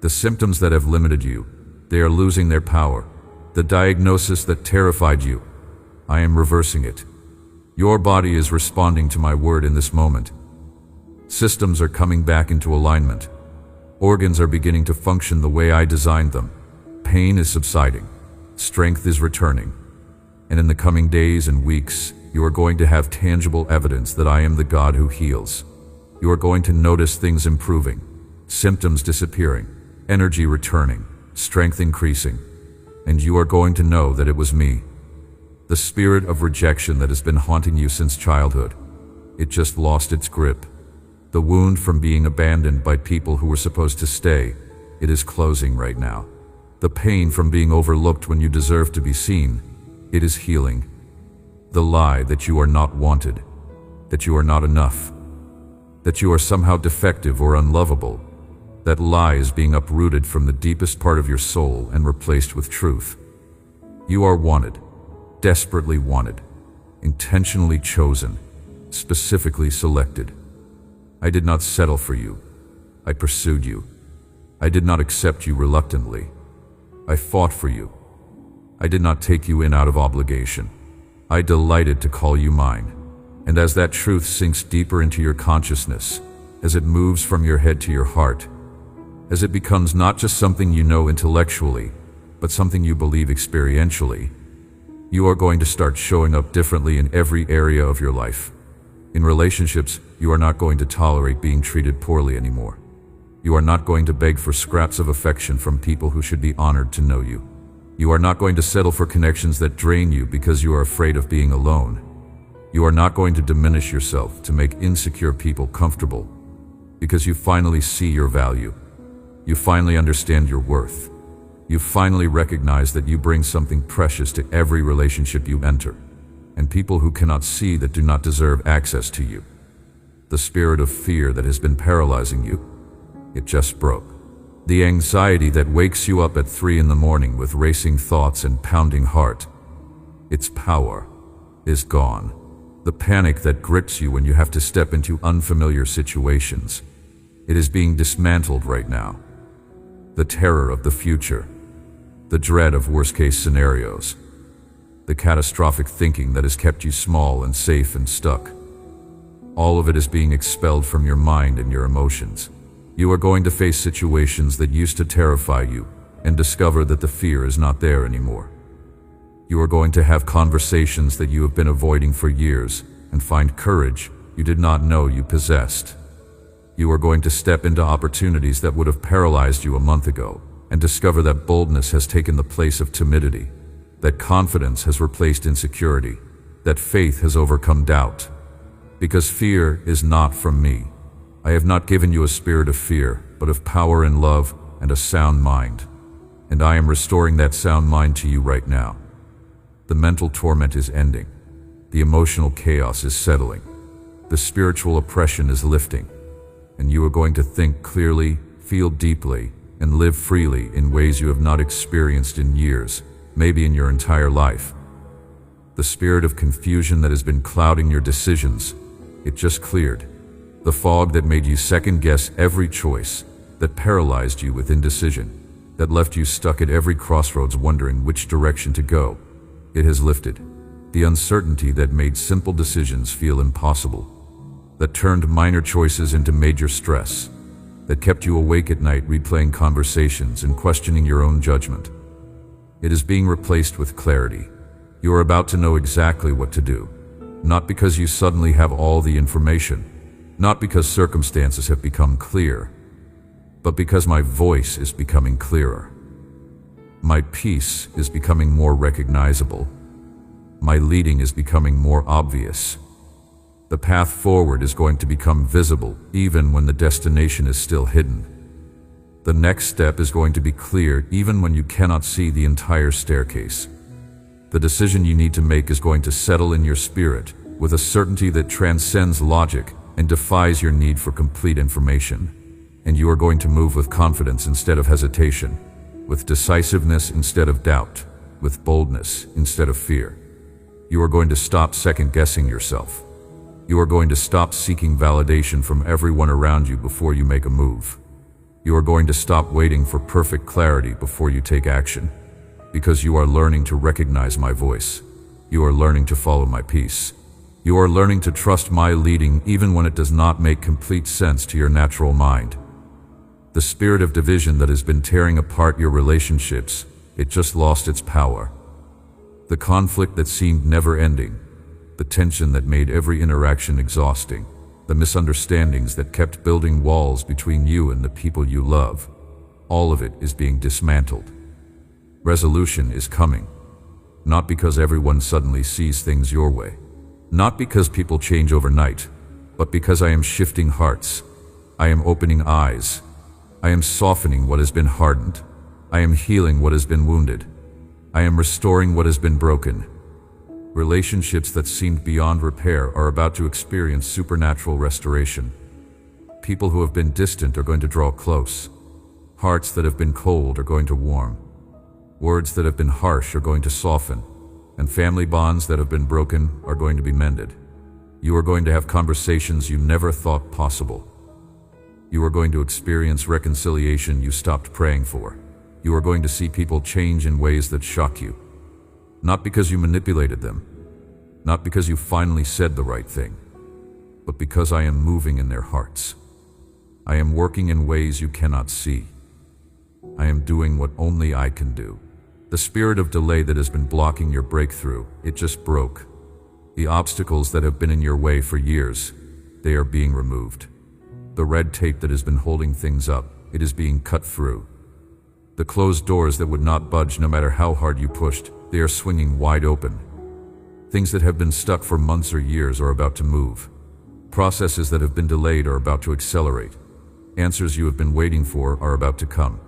The symptoms that have limited you, they are losing their power. The diagnosis that terrified you, I am reversing it. Your body is responding to my word in this moment. Systems are coming back into alignment. Organs are beginning to function the way I designed them. Pain is subsiding. Strength is returning. And in the coming days and weeks, you are going to have tangible evidence that I am the God who heals. You are going to notice things improving, symptoms disappearing, energy returning, strength increasing, and you are going to know that it was me. The spirit of rejection that has been haunting you since childhood, it just lost its grip. The wound from being abandoned by people who were supposed to stay, it is closing right now. The pain from being overlooked when you deserve to be seen, it is healing. The lie that you are not wanted, that you are not enough, that you are somehow defective or unlovable, that lie is being uprooted from the deepest part of your soul and replaced with truth. You are wanted, desperately wanted, intentionally chosen, specifically selected. I did not settle for you. I pursued you. I did not accept you reluctantly. I fought for you. I did not take you in out of obligation. I delighted to call you mine. And as that truth sinks deeper into your consciousness, as it moves from your head to your heart, as it becomes not just something you know intellectually, but something you believe experientially, you are going to start showing up differently in every area of your life. In relationships, you are not going to tolerate being treated poorly anymore. You are not going to beg for scraps of affection from people who should be honored to know you. You are not going to settle for connections that drain you because you are afraid of being alone. You are not going to diminish yourself to make insecure people comfortable because you finally see your value. You finally understand your worth. You finally recognize that you bring something precious to every relationship you enter, and people who cannot see that do not deserve access to you. The spirit of fear that has been paralyzing you, it just broke. The anxiety that wakes you up at 3 a.m. with racing thoughts and pounding heart, its power is gone. The panic that grips you when you have to step into unfamiliar situations, it is being dismantled right now. The terror of the future, the dread of worst-case scenarios, the catastrophic thinking that has kept you small and safe and stuck, all of it is being expelled from your mind and your emotions. You are going to face situations that used to terrify you and discover that the fear is not there anymore. You are going to have conversations that you have been avoiding for years and find courage you did not know you possessed. You are going to step into opportunities that would have paralyzed you a month ago and discover that boldness has taken the place of timidity. that confidence has replaced insecurity, that faith has overcome doubt. Because fear is not from me. I have not given you a spirit of fear, but of power and love and a sound mind. And I am restoring that sound mind to you right now. The mental torment is ending. The emotional chaos is settling. The spiritual oppression is lifting. And you are going to think clearly, feel deeply, and live freely in ways you have not experienced in years, maybe in your entire life. The spirit of confusion that has been clouding your decisions, it just cleared. The fog that made you second-guess every choice, that paralyzed you with indecision, that left you stuck at every crossroads wondering which direction to go, it has lifted. The uncertainty that made simple decisions feel impossible, that turned minor choices into major stress, that kept you awake at night replaying conversations and questioning your own judgment. It is being replaced with clarity. You are about to know exactly what to do, not because you suddenly have all the information, not because circumstances have become clear, but because my voice is becoming clearer. My peace is becoming more recognizable. My leading is becoming more obvious. The path forward is going to become visible even when the destination is still hidden. The next step is going to be clear even when you cannot see the entire staircase. The decision you need to make is going to settle in your spirit with a certainty that transcends logic and defies your need for complete information. And you are going to move with confidence instead of hesitation, with decisiveness instead of doubt, with boldness instead of fear. You are going to stop second-guessing yourself. You are going to stop seeking validation from everyone around you before you make a move. You are going to stop waiting for perfect clarity before you take action, because you are learning to recognize my voice. You are learning to follow my peace. You are learning to trust my leading even when it does not make complete sense to your natural mind. The spirit of division that has been tearing apart your relationships, it just lost its power. The conflict that seemed never-ending, the tension that made every interaction exhausting, the misunderstandings that kept building walls between you and the people you love, all of it is being dismantled. Resolution is coming, not because everyone suddenly sees things your way, not because people change overnight, but because I am shifting hearts. I am opening eyes. I am softening what has been hardened. I am healing what has been wounded. I am restoring what has been broken. Relationships that seemed beyond repair are about to experience supernatural restoration. People who have been distant are going to draw close. Hearts that have been cold are going to warm. Words that have been harsh are going to soften. And family bonds that have been broken are going to be mended. You are going to have conversations you never thought possible. You are going to experience reconciliation you stopped praying for. You are going to see people change in ways that shock you. Not because you manipulated them, not because you finally said the right thing, but because I am moving in their hearts. I am working in ways you cannot see. I am doing what only I can do. The spirit of delay that has been blocking your breakthrough, it just broke. The obstacles that have been in your way for years, they are being removed. The red tape that has been holding things up, it is being cut through. The closed doors that would not budge no matter how hard you pushed, they are swinging wide open. Things that have been stuck for months or years are about to move. Processes that have been delayed are about to accelerate. Answers you have been waiting for are about to come.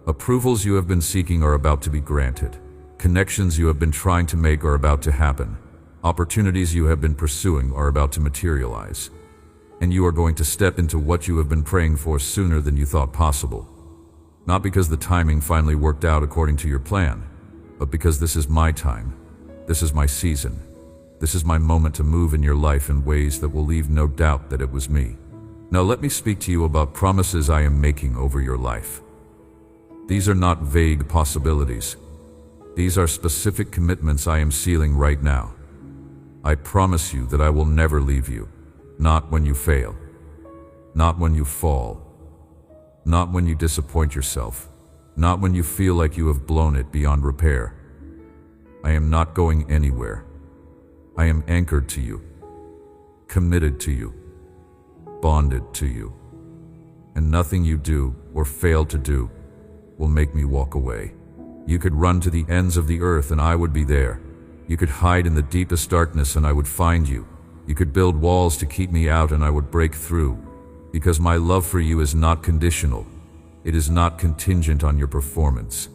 Approvals you have been seeking are about to be granted. Connections you have been trying to make are about to happen. Opportunities you have been pursuing are about to materialize. And you are going to step into what you have been praying for sooner than you thought possible. Not because the timing finally worked out according to your plan, but because this is my time. This is my season. This is my moment to move in your life in ways that will leave no doubt that it was me. Now let me speak to you about promises I am making over your life. These are not vague possibilities. These are specific commitments I am sealing right now. I promise you that I will never leave you. Not when you fail. Not when you fall. Not when you disappoint yourself. Not when you feel like you have blown it beyond repair. I am not going anywhere. I am anchored to you, committed to you, bonded to you. And nothing you do or fail to do will make me walk away. You could run to the ends of the earth and I would be there. You could hide in the deepest darkness and I would find you. You could build walls to keep me out and I would break through. Because my love for you is not conditional. It is not contingent on your performance.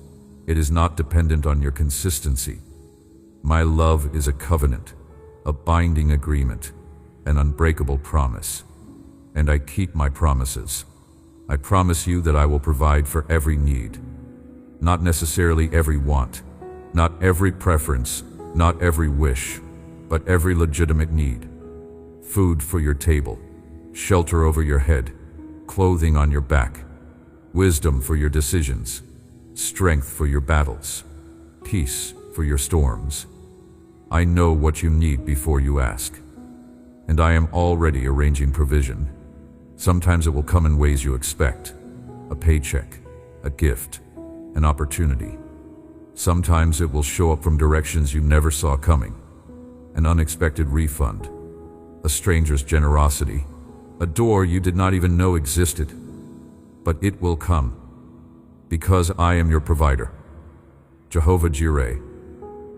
It is not dependent on your consistency. My love is a covenant, a binding agreement, an unbreakable promise. And I keep my promises. I promise you that I will provide for every need. Not necessarily every want, not every preference, not every wish, but every legitimate need. Food for your table, shelter over your head, clothing on your back, wisdom for your decisions, strength for your battles, peace for your storms. I know what you need before you ask, and I am already arranging provision. Sometimes it will come in ways you expect, a paycheck, a gift, an opportunity. Sometimes it will show up from directions you never saw coming, an unexpected refund, a stranger's generosity, a door you did not even know existed. But it will come, because I am your provider, Jehovah Jireh,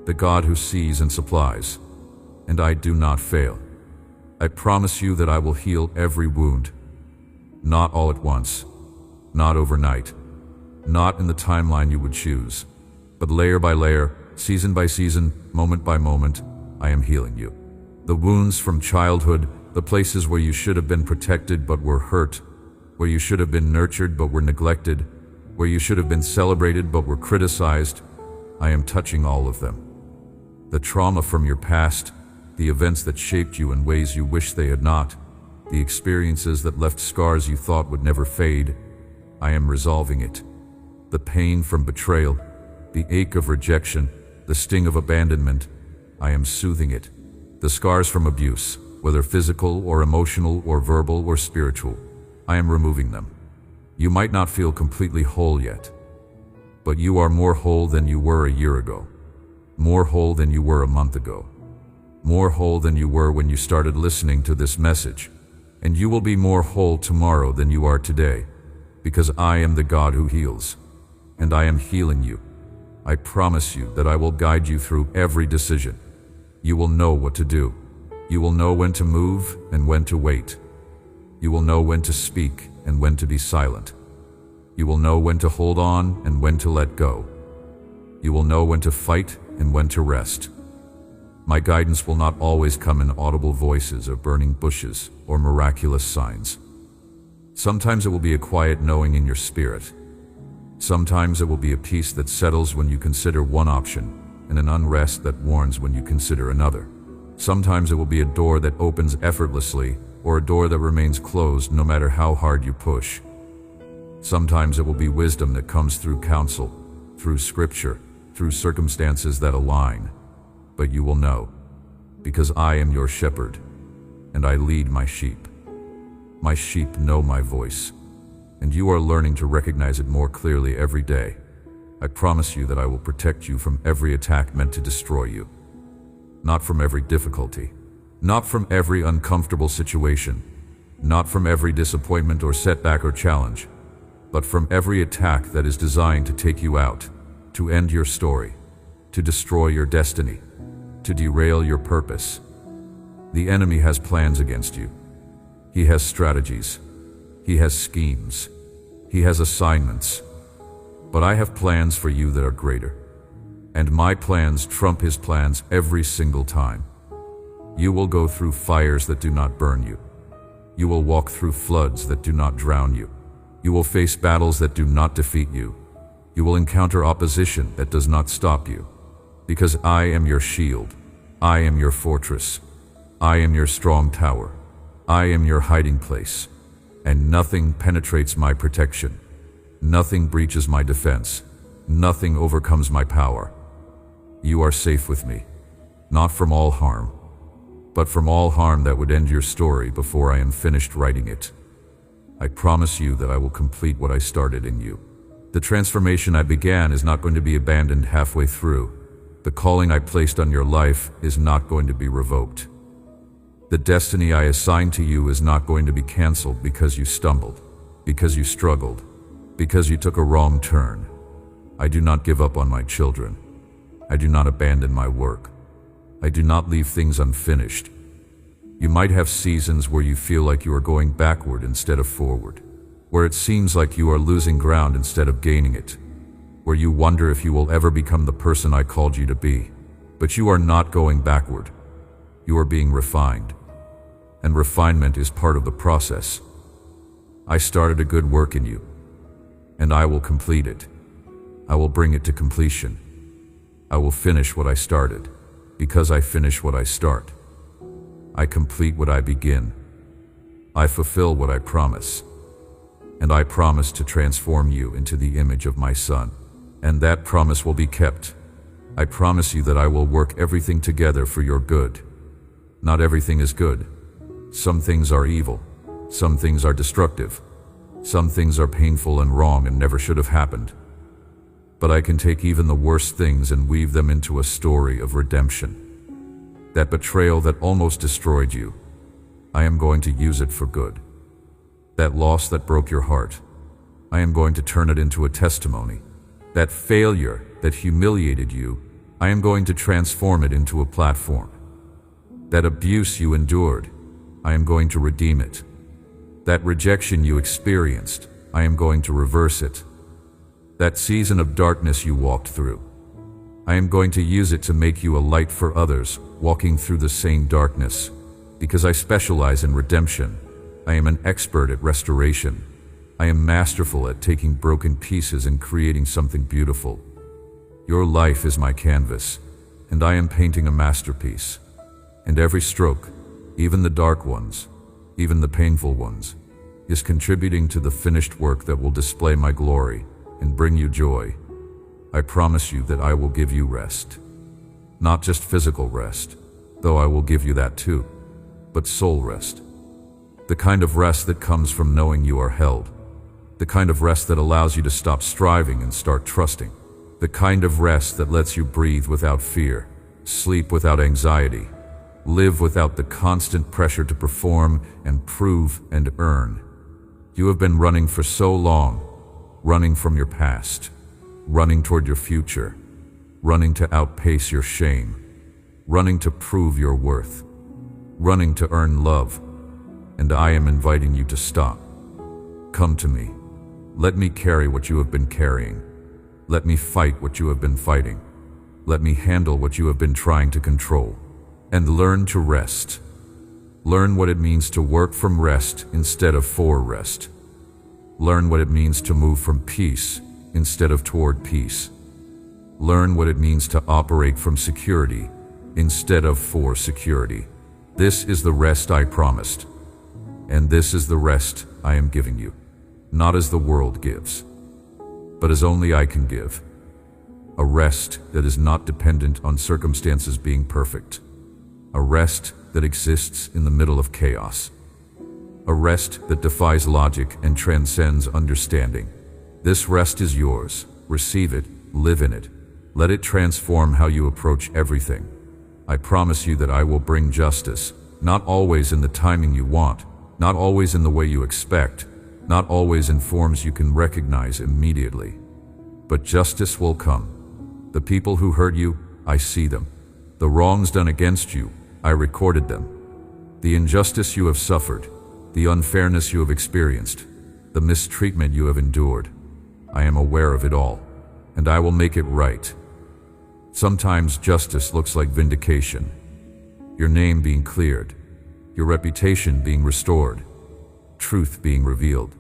the God who sees and supplies, and I do not fail. I promise you that I will heal every wound, not all at once, not overnight, not in the timeline you would choose, but layer by layer, season by season, moment by moment, I am healing you. The wounds from childhood, the places where you should have been protected but were hurt, where you should have been nurtured but were neglected, where you should have been celebrated but were criticized, I am touching all of them. The trauma from your past, the events that shaped you in ways you wish they had not, the experiences that left scars you thought would never fade, I am resolving it. The pain from betrayal, the ache of rejection, the sting of abandonment, I am soothing it. The scars from abuse, whether physical or emotional or verbal or spiritual, I am removing them. You might not feel completely whole yet, but you are more whole than you were a year ago, more whole than you were a month ago, more whole than you were when you started listening to this message, and you will be more whole tomorrow than you are today, because I am the God who heals, and I am healing you. I promise you that I will guide you through every decision. You will know what to do. You will know when to move and when to wait. You will know when to speak and when to be silent. You will know when to hold on and when to let go. You will know when to fight and when to rest. My guidance will not always come in audible voices or burning bushes or miraculous signs. Sometimes it will be a quiet knowing in your spirit. Sometimes it will be a peace that settles when you consider one option and an unrest that warns when you consider another. Sometimes it will be a door that opens effortlessly or a door that remains closed no matter how hard you push. Sometimes it will be wisdom that comes through counsel, through scripture, through circumstances that align. But you will know, because I am your shepherd, and I lead my sheep. My sheep know my voice, and you are learning to recognize it more clearly every day. I promise you that I will protect you from every attack meant to destroy you. Not from every difficulty, not from every uncomfortable situation, not from every disappointment or setback or challenge, but from every attack that is designed to take you out, to end your story, to destroy your destiny, to derail your purpose. The enemy has plans against you. He has strategies. He has schemes. He has assignments. But I have plans for you that are greater. And my plans trump his plans every single time. You will go through fires that do not burn you. You will walk through floods that do not drown you. You will face battles that do not defeat you. You will encounter opposition that does not stop you. Because I am your shield. I am your fortress. I am your strong tower. I am your hiding place. And nothing penetrates my protection. Nothing breaches my defense. Nothing overcomes my power. You are safe with me, not from all harm, but from all harm that would end your story before I am finished writing it. I promise you that I will complete what I started in you. The transformation I began is not going to be abandoned halfway through. The calling I placed on your life is not going to be revoked. The destiny I assigned to you is not going to be canceled because you stumbled, because you struggled, because you took a wrong turn. I do not give up on my children. I do not abandon my work. I do not leave things unfinished. You might have seasons where you feel like you are going backward instead of forward, where it seems like you are losing ground instead of gaining it, where you wonder if you will ever become the person I called you to be. But you are not going backward. You are being refined. And refinement is part of the process. I started a good work in you, and I will complete it. I will bring it to completion. I will finish what I started, because I finish what I start. I complete what I begin. I fulfill what I promise. And I promise to transform you into the image of my Son. And that promise will be kept. I promise you that I will work everything together for your good. Not everything is good. Some things are evil. Some things are destructive. Some things are painful and wrong and never should have happened. But I can take even the worst things and weave them into a story of redemption. That betrayal that almost destroyed you, I am going to use it for good. That loss that broke your heart, I am going to turn it into a testimony. That failure that humiliated you, I am going to transform it into a platform. That abuse you endured, I am going to redeem it. That rejection you experienced, I am going to reverse it. That season of darkness you walked through, I am going to use it to make you a light for others walking through the same darkness. Because I specialize in redemption, I am an expert at restoration. I am masterful at taking broken pieces and creating something beautiful. Your life is my canvas, and I am painting a masterpiece. And every stroke, even the dark ones, even the painful ones, is contributing to the finished work that will display my glory and bring you joy. I promise you that I will give you rest. Not just physical rest, though I will give you that too, but soul rest. The kind of rest that comes from knowing you are held. The kind of rest that allows you to stop striving and start trusting. The kind of rest that lets you breathe without fear, sleep without anxiety, live without the constant pressure to perform and prove and earn. You have been running for so long, running from your past, running toward your future, running to outpace your shame, running to prove your worth, running to earn love, and I am inviting you to stop. Come to me. Let me carry what you have been carrying. Let me fight what you have been fighting. Let me handle what you have been trying to control. And learn to rest. Learn what it means to work from rest instead of for rest. Learn what it means to move from peace instead of toward peace. Learn what it means to operate from security instead of for security. This is the rest I promised, and this is the rest I am giving you, not as the world gives, but as only I can give. A rest that is not dependent on circumstances being perfect. A rest that exists in the middle of chaos. A rest that defies logic and transcends understanding. This rest is yours. Receive it, live in it. Let it transform how you approach everything. I promise you that I will bring justice, not always in the timing you want, not always in the way you expect, not always in forms you can recognize immediately. But justice will come. The people who hurt you, I see them. The wrongs done against you, I recorded them. The injustice you have suffered, the unfairness you have experienced, the mistreatment you have endured, I am aware of it all, and I will make it right. Sometimes justice looks like vindication, your name being cleared, your reputation being restored, truth being revealed.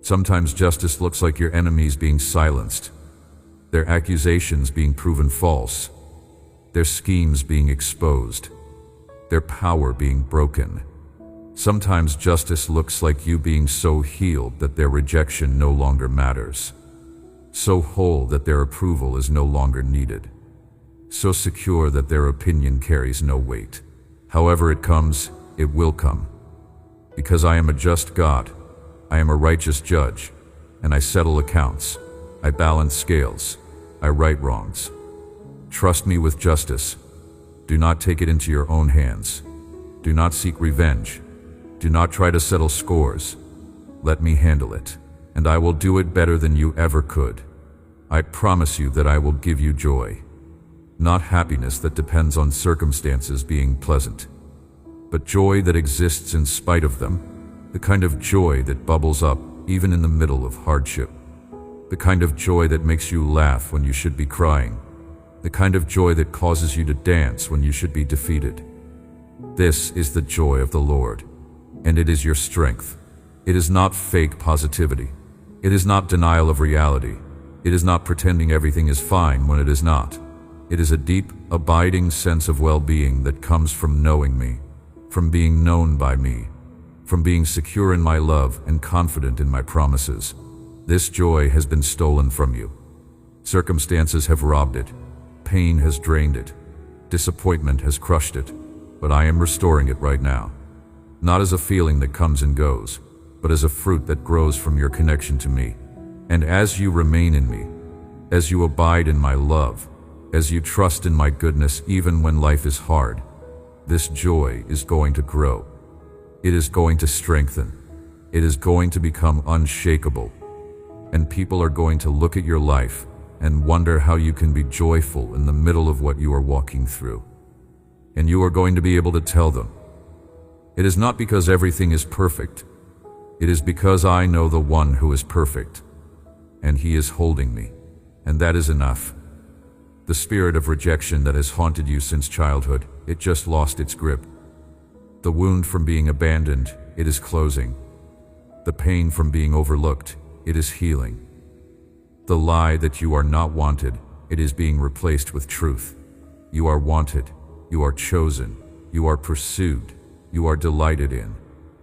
Sometimes justice looks like your enemies being silenced, their accusations being proven false, their schemes being exposed, their power being broken. Sometimes justice looks like you being so healed that their rejection no longer matters, so whole that their approval is no longer needed, so secure that their opinion carries no weight. However it comes, it will come. Because I am a just God, I am a righteous judge, and I settle accounts, I balance scales, I right wrongs. Trust me with justice. Do not take it into your own hands. Do not seek revenge. Do not try to settle scores. Let me handle it, and I will do it better than you ever could. I promise you that I will give you joy. Not happiness that depends on circumstances being pleasant, but joy that exists in spite of them, the kind of joy that bubbles up even in the middle of hardship, the kind of joy that makes you laugh when you should be crying, the kind of joy that causes you to dance when you should be defeated. This is the joy of the Lord, and it is your strength. It is not fake positivity. It is not denial of reality. It is not pretending everything is fine when it is not. It is a deep, abiding sense of well-being that comes from knowing me, from being known by me, from being secure in my love and confident in my promises. This joy has been stolen from you. Circumstances have robbed it. Pain has drained it. Disappointment has crushed it. But I am restoring it right now. Not as a feeling that comes and goes, but as a fruit that grows from your connection to me. And as you remain in me, as you abide in my love, as you trust in my goodness even when life is hard, this joy is going to grow. It is going to strengthen. It is going to become unshakable. And people are going to look at your life and wonder how you can be joyful in the middle of what you are walking through. And you are going to be able to tell them, it is not because everything is perfect. It is because I know the one who is perfect, and he is holding me, and that is enough. The spirit of rejection that has haunted you since childhood, it just lost its grip. The wound from being abandoned, it is closing. The pain from being overlooked, it is healing. The lie that you are not wanted, it is being replaced with truth. You are wanted, you are chosen, you are pursued, you are delighted in.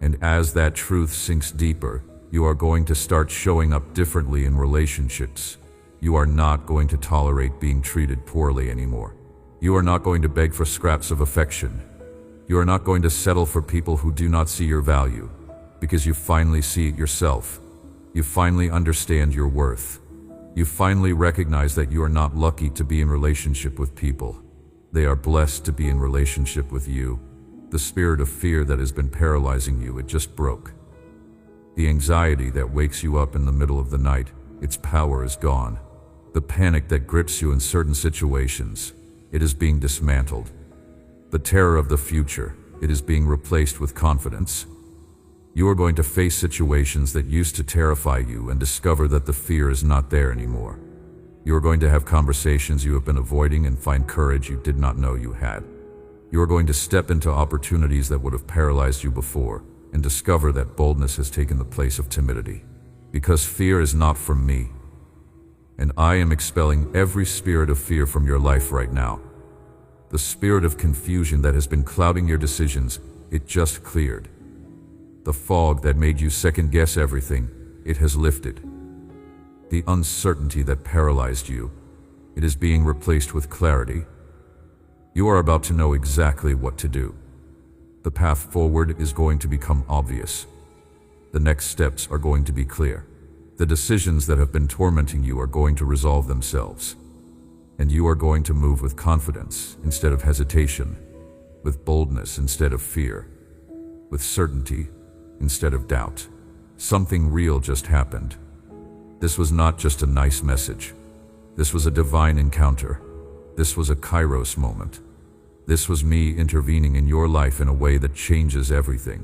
And as that truth sinks deeper, you are going to start showing up differently in relationships. You are not going to tolerate being treated poorly anymore. You are not going to beg for scraps of affection. You are not going to settle for people who do not see your value, because you finally see it yourself. You finally understand your worth. You finally recognize that you are not lucky to be in relationship with people. They are blessed to be in relationship with you. The spirit of fear that has been paralyzing you, it just broke. The anxiety that wakes you up in the middle of the night, its power is gone. The panic that grips you in certain situations, it is being dismantled. The terror of the future, it is being replaced with confidence. You are going to face situations that used to terrify you and discover that the fear is not there anymore. You are going to have conversations you have been avoiding and find courage you did not know you had. You are going to step into opportunities that would have paralyzed you before and discover that boldness has taken the place of timidity. Because fear is not from me. And I am expelling every spirit of fear from your life right now. The spirit of confusion that has been clouding your decisions, it just cleared. The fog that made you second-guess everything, it has lifted. The uncertainty that paralyzed you, it is being replaced with clarity. You are about to know exactly what to do. The path forward is going to become obvious. The next steps are going to be clear. The decisions that have been tormenting you are going to resolve themselves. And you are going to move with confidence instead of hesitation, with boldness instead of fear, with certainty instead of doubt. Something real just happened. This was not just a nice message. This was a divine encounter. This was a Kairos moment. This was me intervening in your life in a way that changes everything.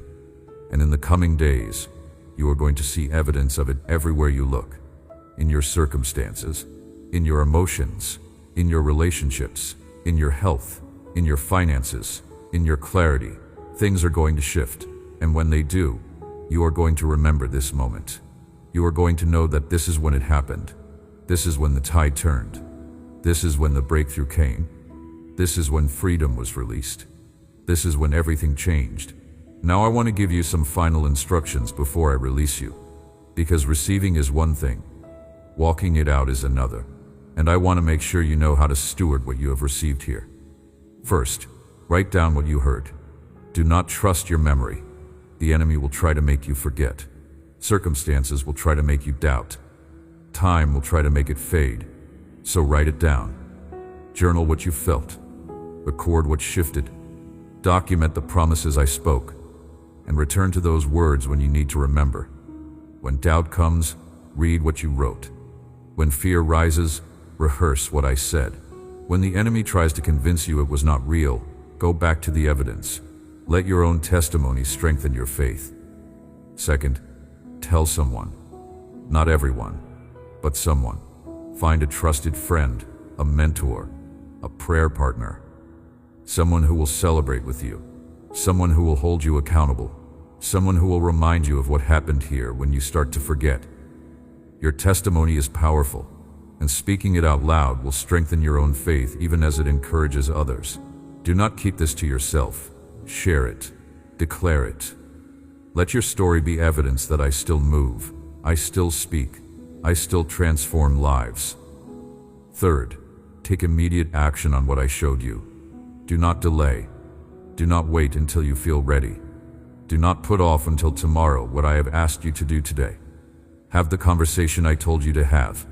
And in the coming days, you are going to see evidence of it everywhere you look. In your circumstances, in your emotions, in your relationships, in your health, in your finances, in your clarity. Things are going to shift. And when they do, you are going to remember this moment. You are going to know that this is when it happened. This is when the tide turned. This is when the breakthrough came. This is when freedom was released. This is when everything changed. Now I want to give you some final instructions before I release you. Because receiving is one thing, walking it out is another. And I want to make sure you know how to steward what you have received here. First, write down what you heard. Do not trust your memory. The enemy will try to make you forget. Circumstances will try to make you doubt. Time will try to make it fade. So write it down. Journal what you felt. Record what shifted. Document the promises I spoke. And return to those words when you need to remember. When doubt comes, read what you wrote. When fear rises, rehearse what I said. When the enemy tries to convince you it was not real, go back to the evidence. Let your own testimony strengthen your faith. Second, tell someone. Not everyone, but someone. Find a trusted friend, a mentor, a prayer partner. Someone who will celebrate with you. Someone who will hold you accountable. Someone who will remind you of what happened here when you start to forget. Your testimony is powerful, and speaking it out loud will strengthen your own faith even as it encourages others. Do not keep this to yourself. Share it. Declare it. Let your story be evidence that I still move, I still speak, I still transform lives. Third, take immediate action on what I showed you. Do not delay. Do not wait until you feel ready. Do not put off until tomorrow what I have asked you to do today. Have the conversation I told you to have.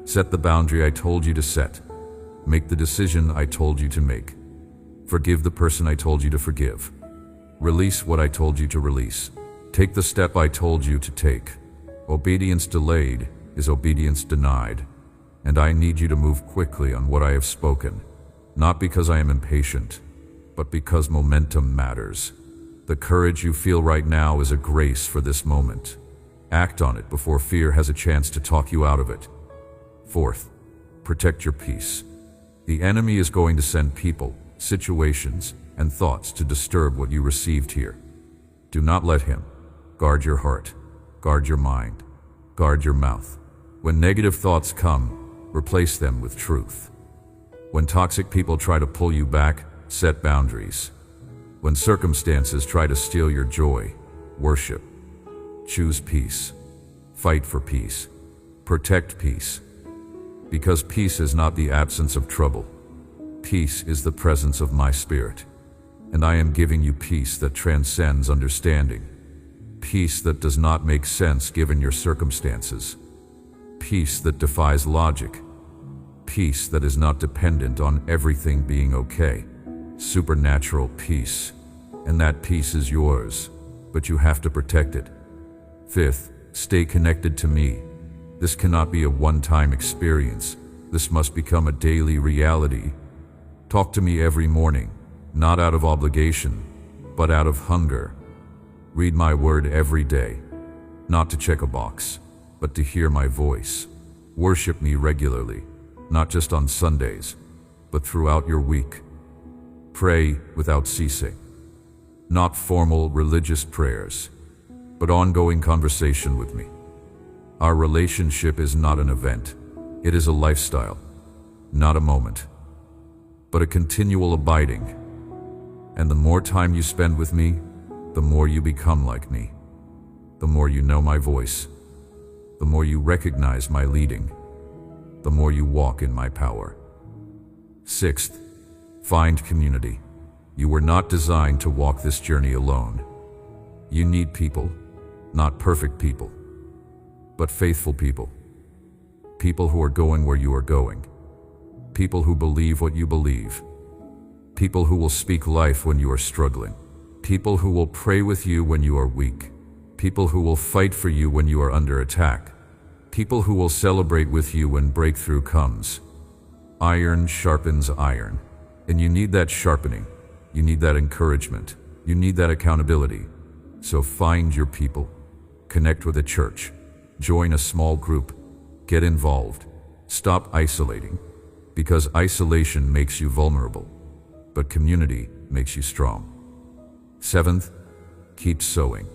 Set the boundary I told you to set. Make the decision I told you to make. Forgive the person I told you to forgive. Release what I told you to release. Take the step I told you to take. Obedience delayed is obedience denied. And I need you to move quickly on what I have spoken, not because I am impatient, but because momentum matters. The courage you feel right now is a grace for this moment. Act on it before fear has a chance to talk you out of it. Fourth, protect your peace. The enemy is going to send people, situations, and thoughts to disturb what you received here. Do not let him. Guard your heart. Guard your mind. Guard your mouth. When negative thoughts come, replace them with truth. When toxic people try to pull you back, set boundaries. When circumstances try to steal your joy, worship. Choose peace. Fight for peace. Protect peace. Because peace is not the absence of trouble. Peace is the presence of my spirit. And I am giving you peace that transcends understanding. Peace that does not make sense given your circumstances. Peace that defies logic. Peace that is not dependent on everything being okay. Supernatural peace. And that peace is yours, but you have to protect it. Fifth, stay connected to me. This cannot be a one-time experience. This must become a daily reality. Talk to me every morning, not out of obligation, but out of hunger. Read my word every day, not to check a box, but to hear my voice. Worship me regularly, not just on Sundays, but throughout your week. Pray without ceasing. Not formal religious prayers, but ongoing conversation with me. Our relationship is not an event. It is a lifestyle, not a moment, but a continual abiding. And the more time you spend with me, the more you become like me. The more you know my voice, the more you recognize my leading, the more you walk in my power. Sixth, find community. You were not designed to walk this journey alone. You need people, not perfect people, but faithful people. People who are going where you are going. People who believe what you believe. People who will speak life when you are struggling. People who will pray with you when you are weak. People who will fight for you when you are under attack. People who will celebrate with you when breakthrough comes. Iron sharpens iron. And you need that sharpening. You need that encouragement. You need that accountability. So find your people. Connect with a church. Join a small group. Get involved. Stop isolating. Because isolation makes you vulnerable, but community makes you strong. Seventh, keep sowing.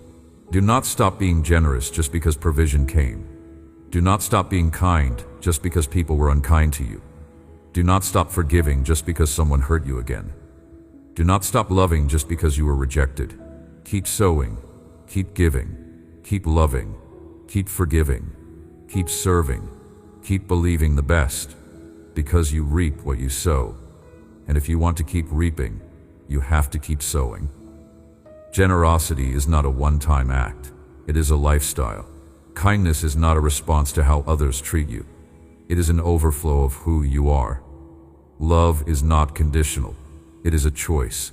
Do not stop being generous just because provision came. Do not stop being kind just because people were unkind to you. Do not stop forgiving just because someone hurt you again. Do not stop loving just because you were rejected. Keep sowing, keep giving, keep loving, keep forgiving, keep serving, keep believing the best, because you reap what you sow. And if you want to keep reaping, you have to keep sowing. Generosity is not a one-time act. It is a lifestyle. Kindness is not a response to how others treat you. It is an overflow of who you are. Love is not conditional. It is a choice.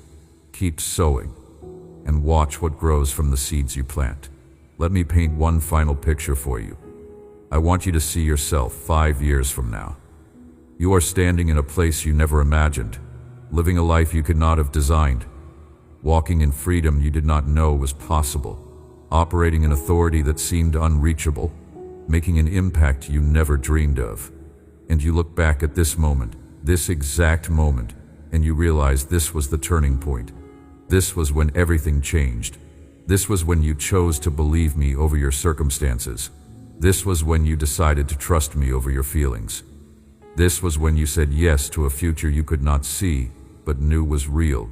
Keep sowing and watch what grows from the seeds you plant. Let me paint one final picture for you. I want you to see yourself 5 years from now. You are standing in a place you never imagined, living a life you could not have designed, walking in freedom you did not know was possible, operating in authority that seemed unreachable, making an impact you never dreamed of. And you look back at this moment, this exact moment, and you realize this was the turning point. This was when everything changed. This was when you chose to believe me over your circumstances. This was when you decided to trust me over your feelings. This was when you said yes to a future you could not see, but knew was real,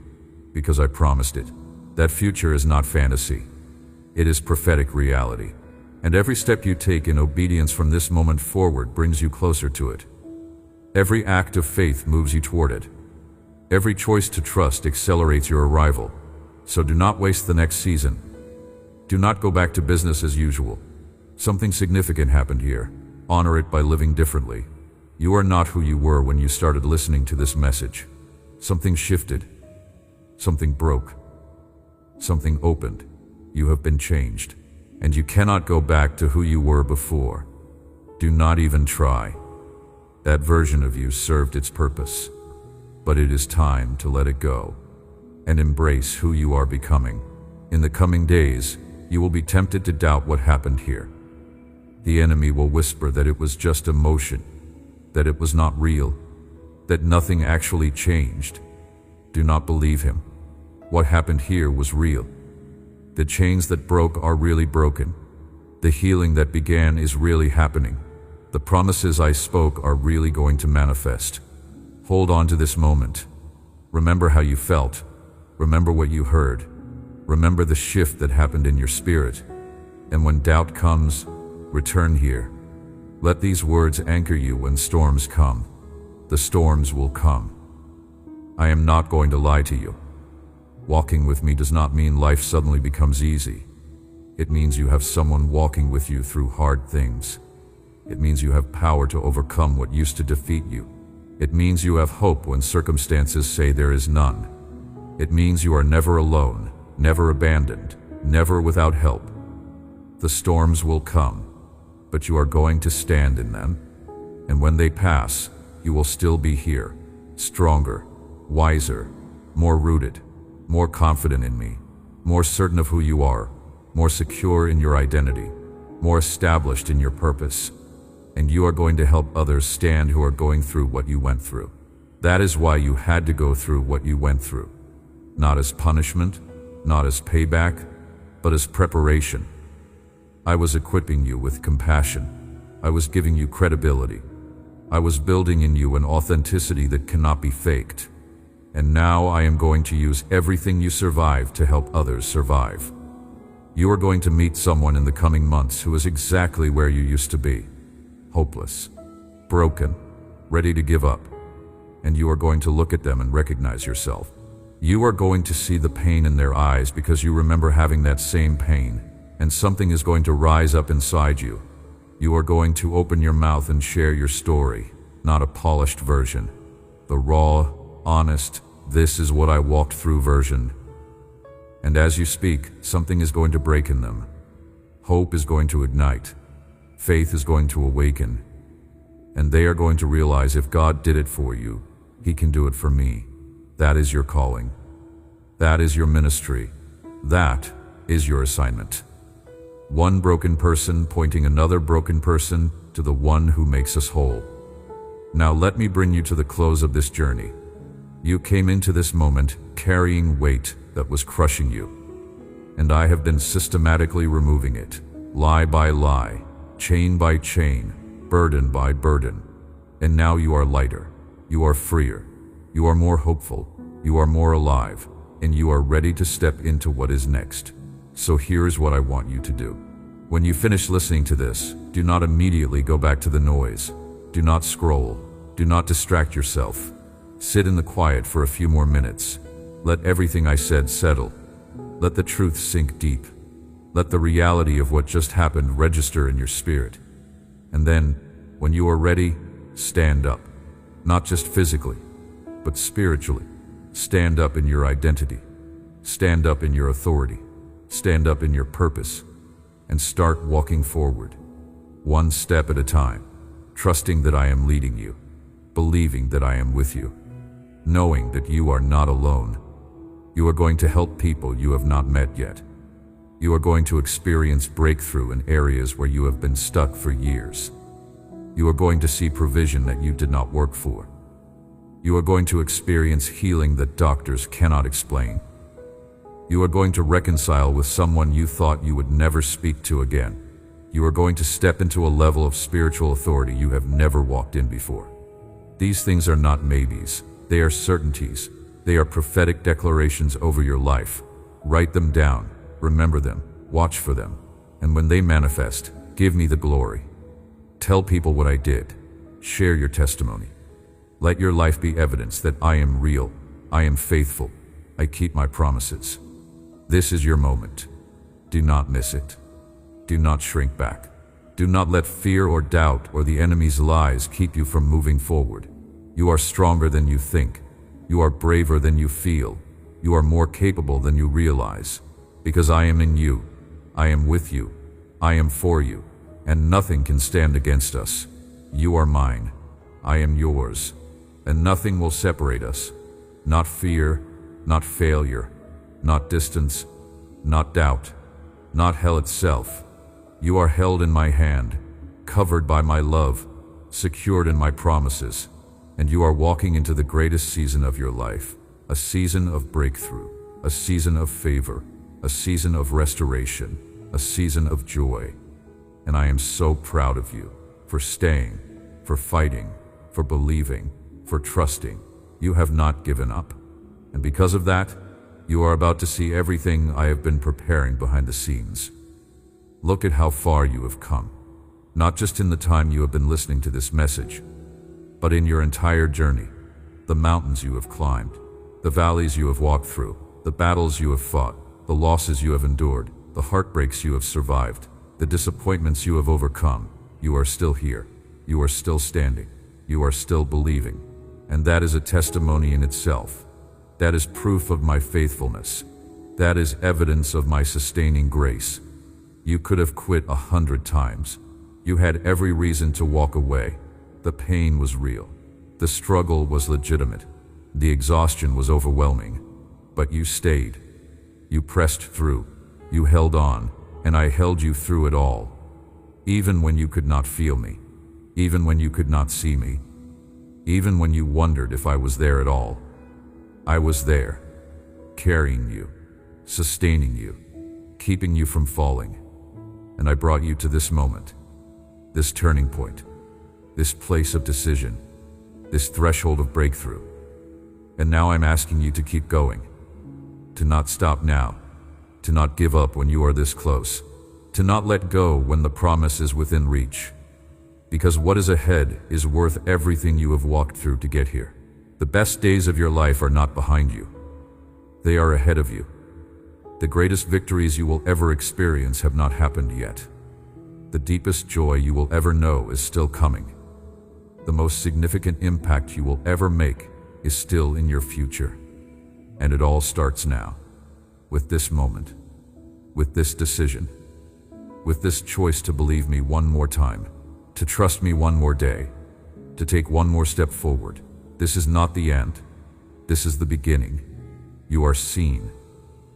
because I promised it. That future is not fantasy. It is prophetic reality. And every step you take in obedience from this moment forward brings you closer to it. Every act of faith moves you toward it. Every choice to trust accelerates your arrival. So do not waste the next season. Do not go back to business as usual. Something significant happened here. Honor it by living differently. You are not who you were when you started listening to this message. Something shifted. Something broke. Something opened. You have been changed. And you cannot go back to who you were before. Do not even try. That version of you served its purpose. But it is time to let it go and embrace who you are becoming. In the coming days, you will be tempted to doubt what happened here. The enemy will whisper that it was just emotion, that it was not real, that nothing actually changed. Do not believe him. What happened here was real. The chains that broke are really broken. The healing that began is really happening. The promises I spoke are really going to manifest. Hold on to this moment. Remember how you felt. Remember what you heard. Remember the shift that happened in your spirit. And when doubt comes, return here. Let these words anchor you when storms come. The storms will come. I am not going to lie to you. Walking with me does not mean life suddenly becomes easy. It means you have someone walking with you through hard things. It means you have power to overcome what used to defeat you. It means you have hope when circumstances say there is none. It means you are never alone, never abandoned, never without help. The storms will come, but you are going to stand in them. And when they pass, you will still be here, stronger, wiser, more rooted, more confident in me, more certain of who you are, more secure in your identity, more established in your purpose. And you are going to help others stand who are going through what you went through. That is why you had to go through what you went through. Not as punishment, not as payback, but as preparation. I was equipping you with compassion. I was giving you credibility. I was building in you an authenticity that cannot be faked. And now I am going to use everything you survived to help others survive. You are going to meet someone in the coming months who is exactly where you used to be. Hopeless, broken, ready to give up. And you are going to look at them and recognize yourself. You are going to see the pain in their eyes because you remember having that same pain, and something is going to rise up inside you. You are going to open your mouth and share your story, not a polished version. The raw, honest, this is what I walked through version. And as you speak, something is going to break in them. Hope is going to ignite. Faith is going to awaken, and they are going to realize if God did it for you, He can do it for me. That is your calling. That is your ministry. That is your assignment. One broken person pointing another broken person to the one who makes us whole. Now let me bring you to the close of this journey. You came into this moment carrying weight that was crushing you, and I have been systematically removing it, lie by lie, chain by chain, burden by burden. And now you are lighter, you are freer, you are more hopeful, you are more alive, and you are ready to step into what is next. So here is what I want you to do. When you finish listening to this, do not immediately go back to the noise. Do not scroll. Do not distract yourself. Sit in the quiet for a few more minutes. Let everything I said settle. Let the truth sink deep. Let the reality of what just happened register in your spirit. And then, when you are ready, stand up. Not just physically, but spiritually. Stand up in your identity. Stand up in your authority. Stand up in your purpose. And start walking forward. one step at a time, trusting that I am leading you, believing that I am with you, knowing that you are not alone. You are going to help people you have not met yet. You are going to experience breakthrough in areas where you have been stuck for years. You are going to see provision that you did not work for. You are going to experience healing that doctors cannot explain. You are going to reconcile with someone you thought you would never speak to again. You are going to step into a level of spiritual authority you have never walked in before. These things are not maybes, they are certainties. They are prophetic declarations over your life. Write them down, remember them, watch for them, and when they manifest, give me the glory. Tell people what I did. Share your testimony. Let your life be evidence that I am real, I am faithful, I keep my promises. This is your moment. Do not miss it. Do not shrink back. Do not let fear or doubt or the enemy's lies keep you from moving forward. You are stronger than you think. You are braver than you feel. You are more capable than you realize. Because I am in you. I am with you. I am for you. And nothing can stand against us. You are mine. I am yours. And nothing will separate us. Not fear, not failure, not distance, not doubt, not hell itself. You are held in my hand, covered by my love, secured in my promises, and you are walking into the greatest season of your life, a season of breakthrough, a season of favor, a season of restoration, a season of joy. And I am so proud of you for staying, for fighting, for believing, for trusting. You have not given up. And because of that, you are about to see everything I have been preparing behind the scenes. Look at how far you have come, not just in the time you have been listening to this message, but in your entire journey, the mountains you have climbed, the valleys you have walked through, the battles you have fought, the losses you have endured, the heartbreaks you have survived, the disappointments you have overcome. You are still here. You are still standing. You are still believing. And that is a testimony in itself. That is proof of my faithfulness. That is evidence of my sustaining grace. You could have quit 100 times. You had every reason to walk away. The pain was real. The struggle was legitimate. The exhaustion was overwhelming. But you stayed. You pressed through. You held on, and I held you through it all. Even when you could not feel me. Even when you could not see me. Even when you wondered if I was there at all. I was there, carrying you, sustaining you, keeping you from falling. And I brought you to this moment, this turning point, this place of decision, this threshold of breakthrough. And now I'm asking you to keep going, to not stop now, to not give up when you are this close, to not let go when the promise is within reach. Because what is ahead is worth everything you have walked through to get here. The best days of your life are not behind you. They are ahead of you. The greatest victories you will ever experience have not happened yet. The deepest joy you will ever know is still coming. The most significant impact you will ever make is still in your future. And it all starts now, with this moment, with this decision, with this choice to believe me one more time, to trust me one more day, to take one more step forward. This is not the end. This is the beginning. You are seen.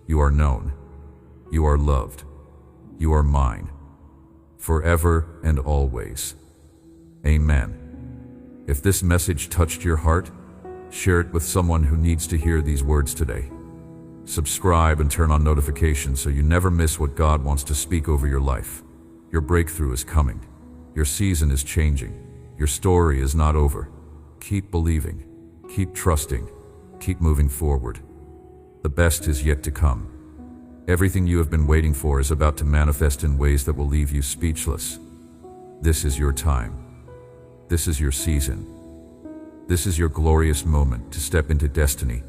You are known. You are loved. You are mine. Forever and always. Amen. If this message touched your heart, share it with someone who needs to hear these words today. Subscribe and turn on notifications so you never miss what God wants to speak over your life. Your breakthrough is coming. Your season is changing. Your story is not over. Keep believing. Keep trusting. Keep moving forward. The best is yet to come. Everything you have been waiting for is about to manifest in ways that will leave you speechless. This is your time. This is your season. This is your glorious moment to step into destiny,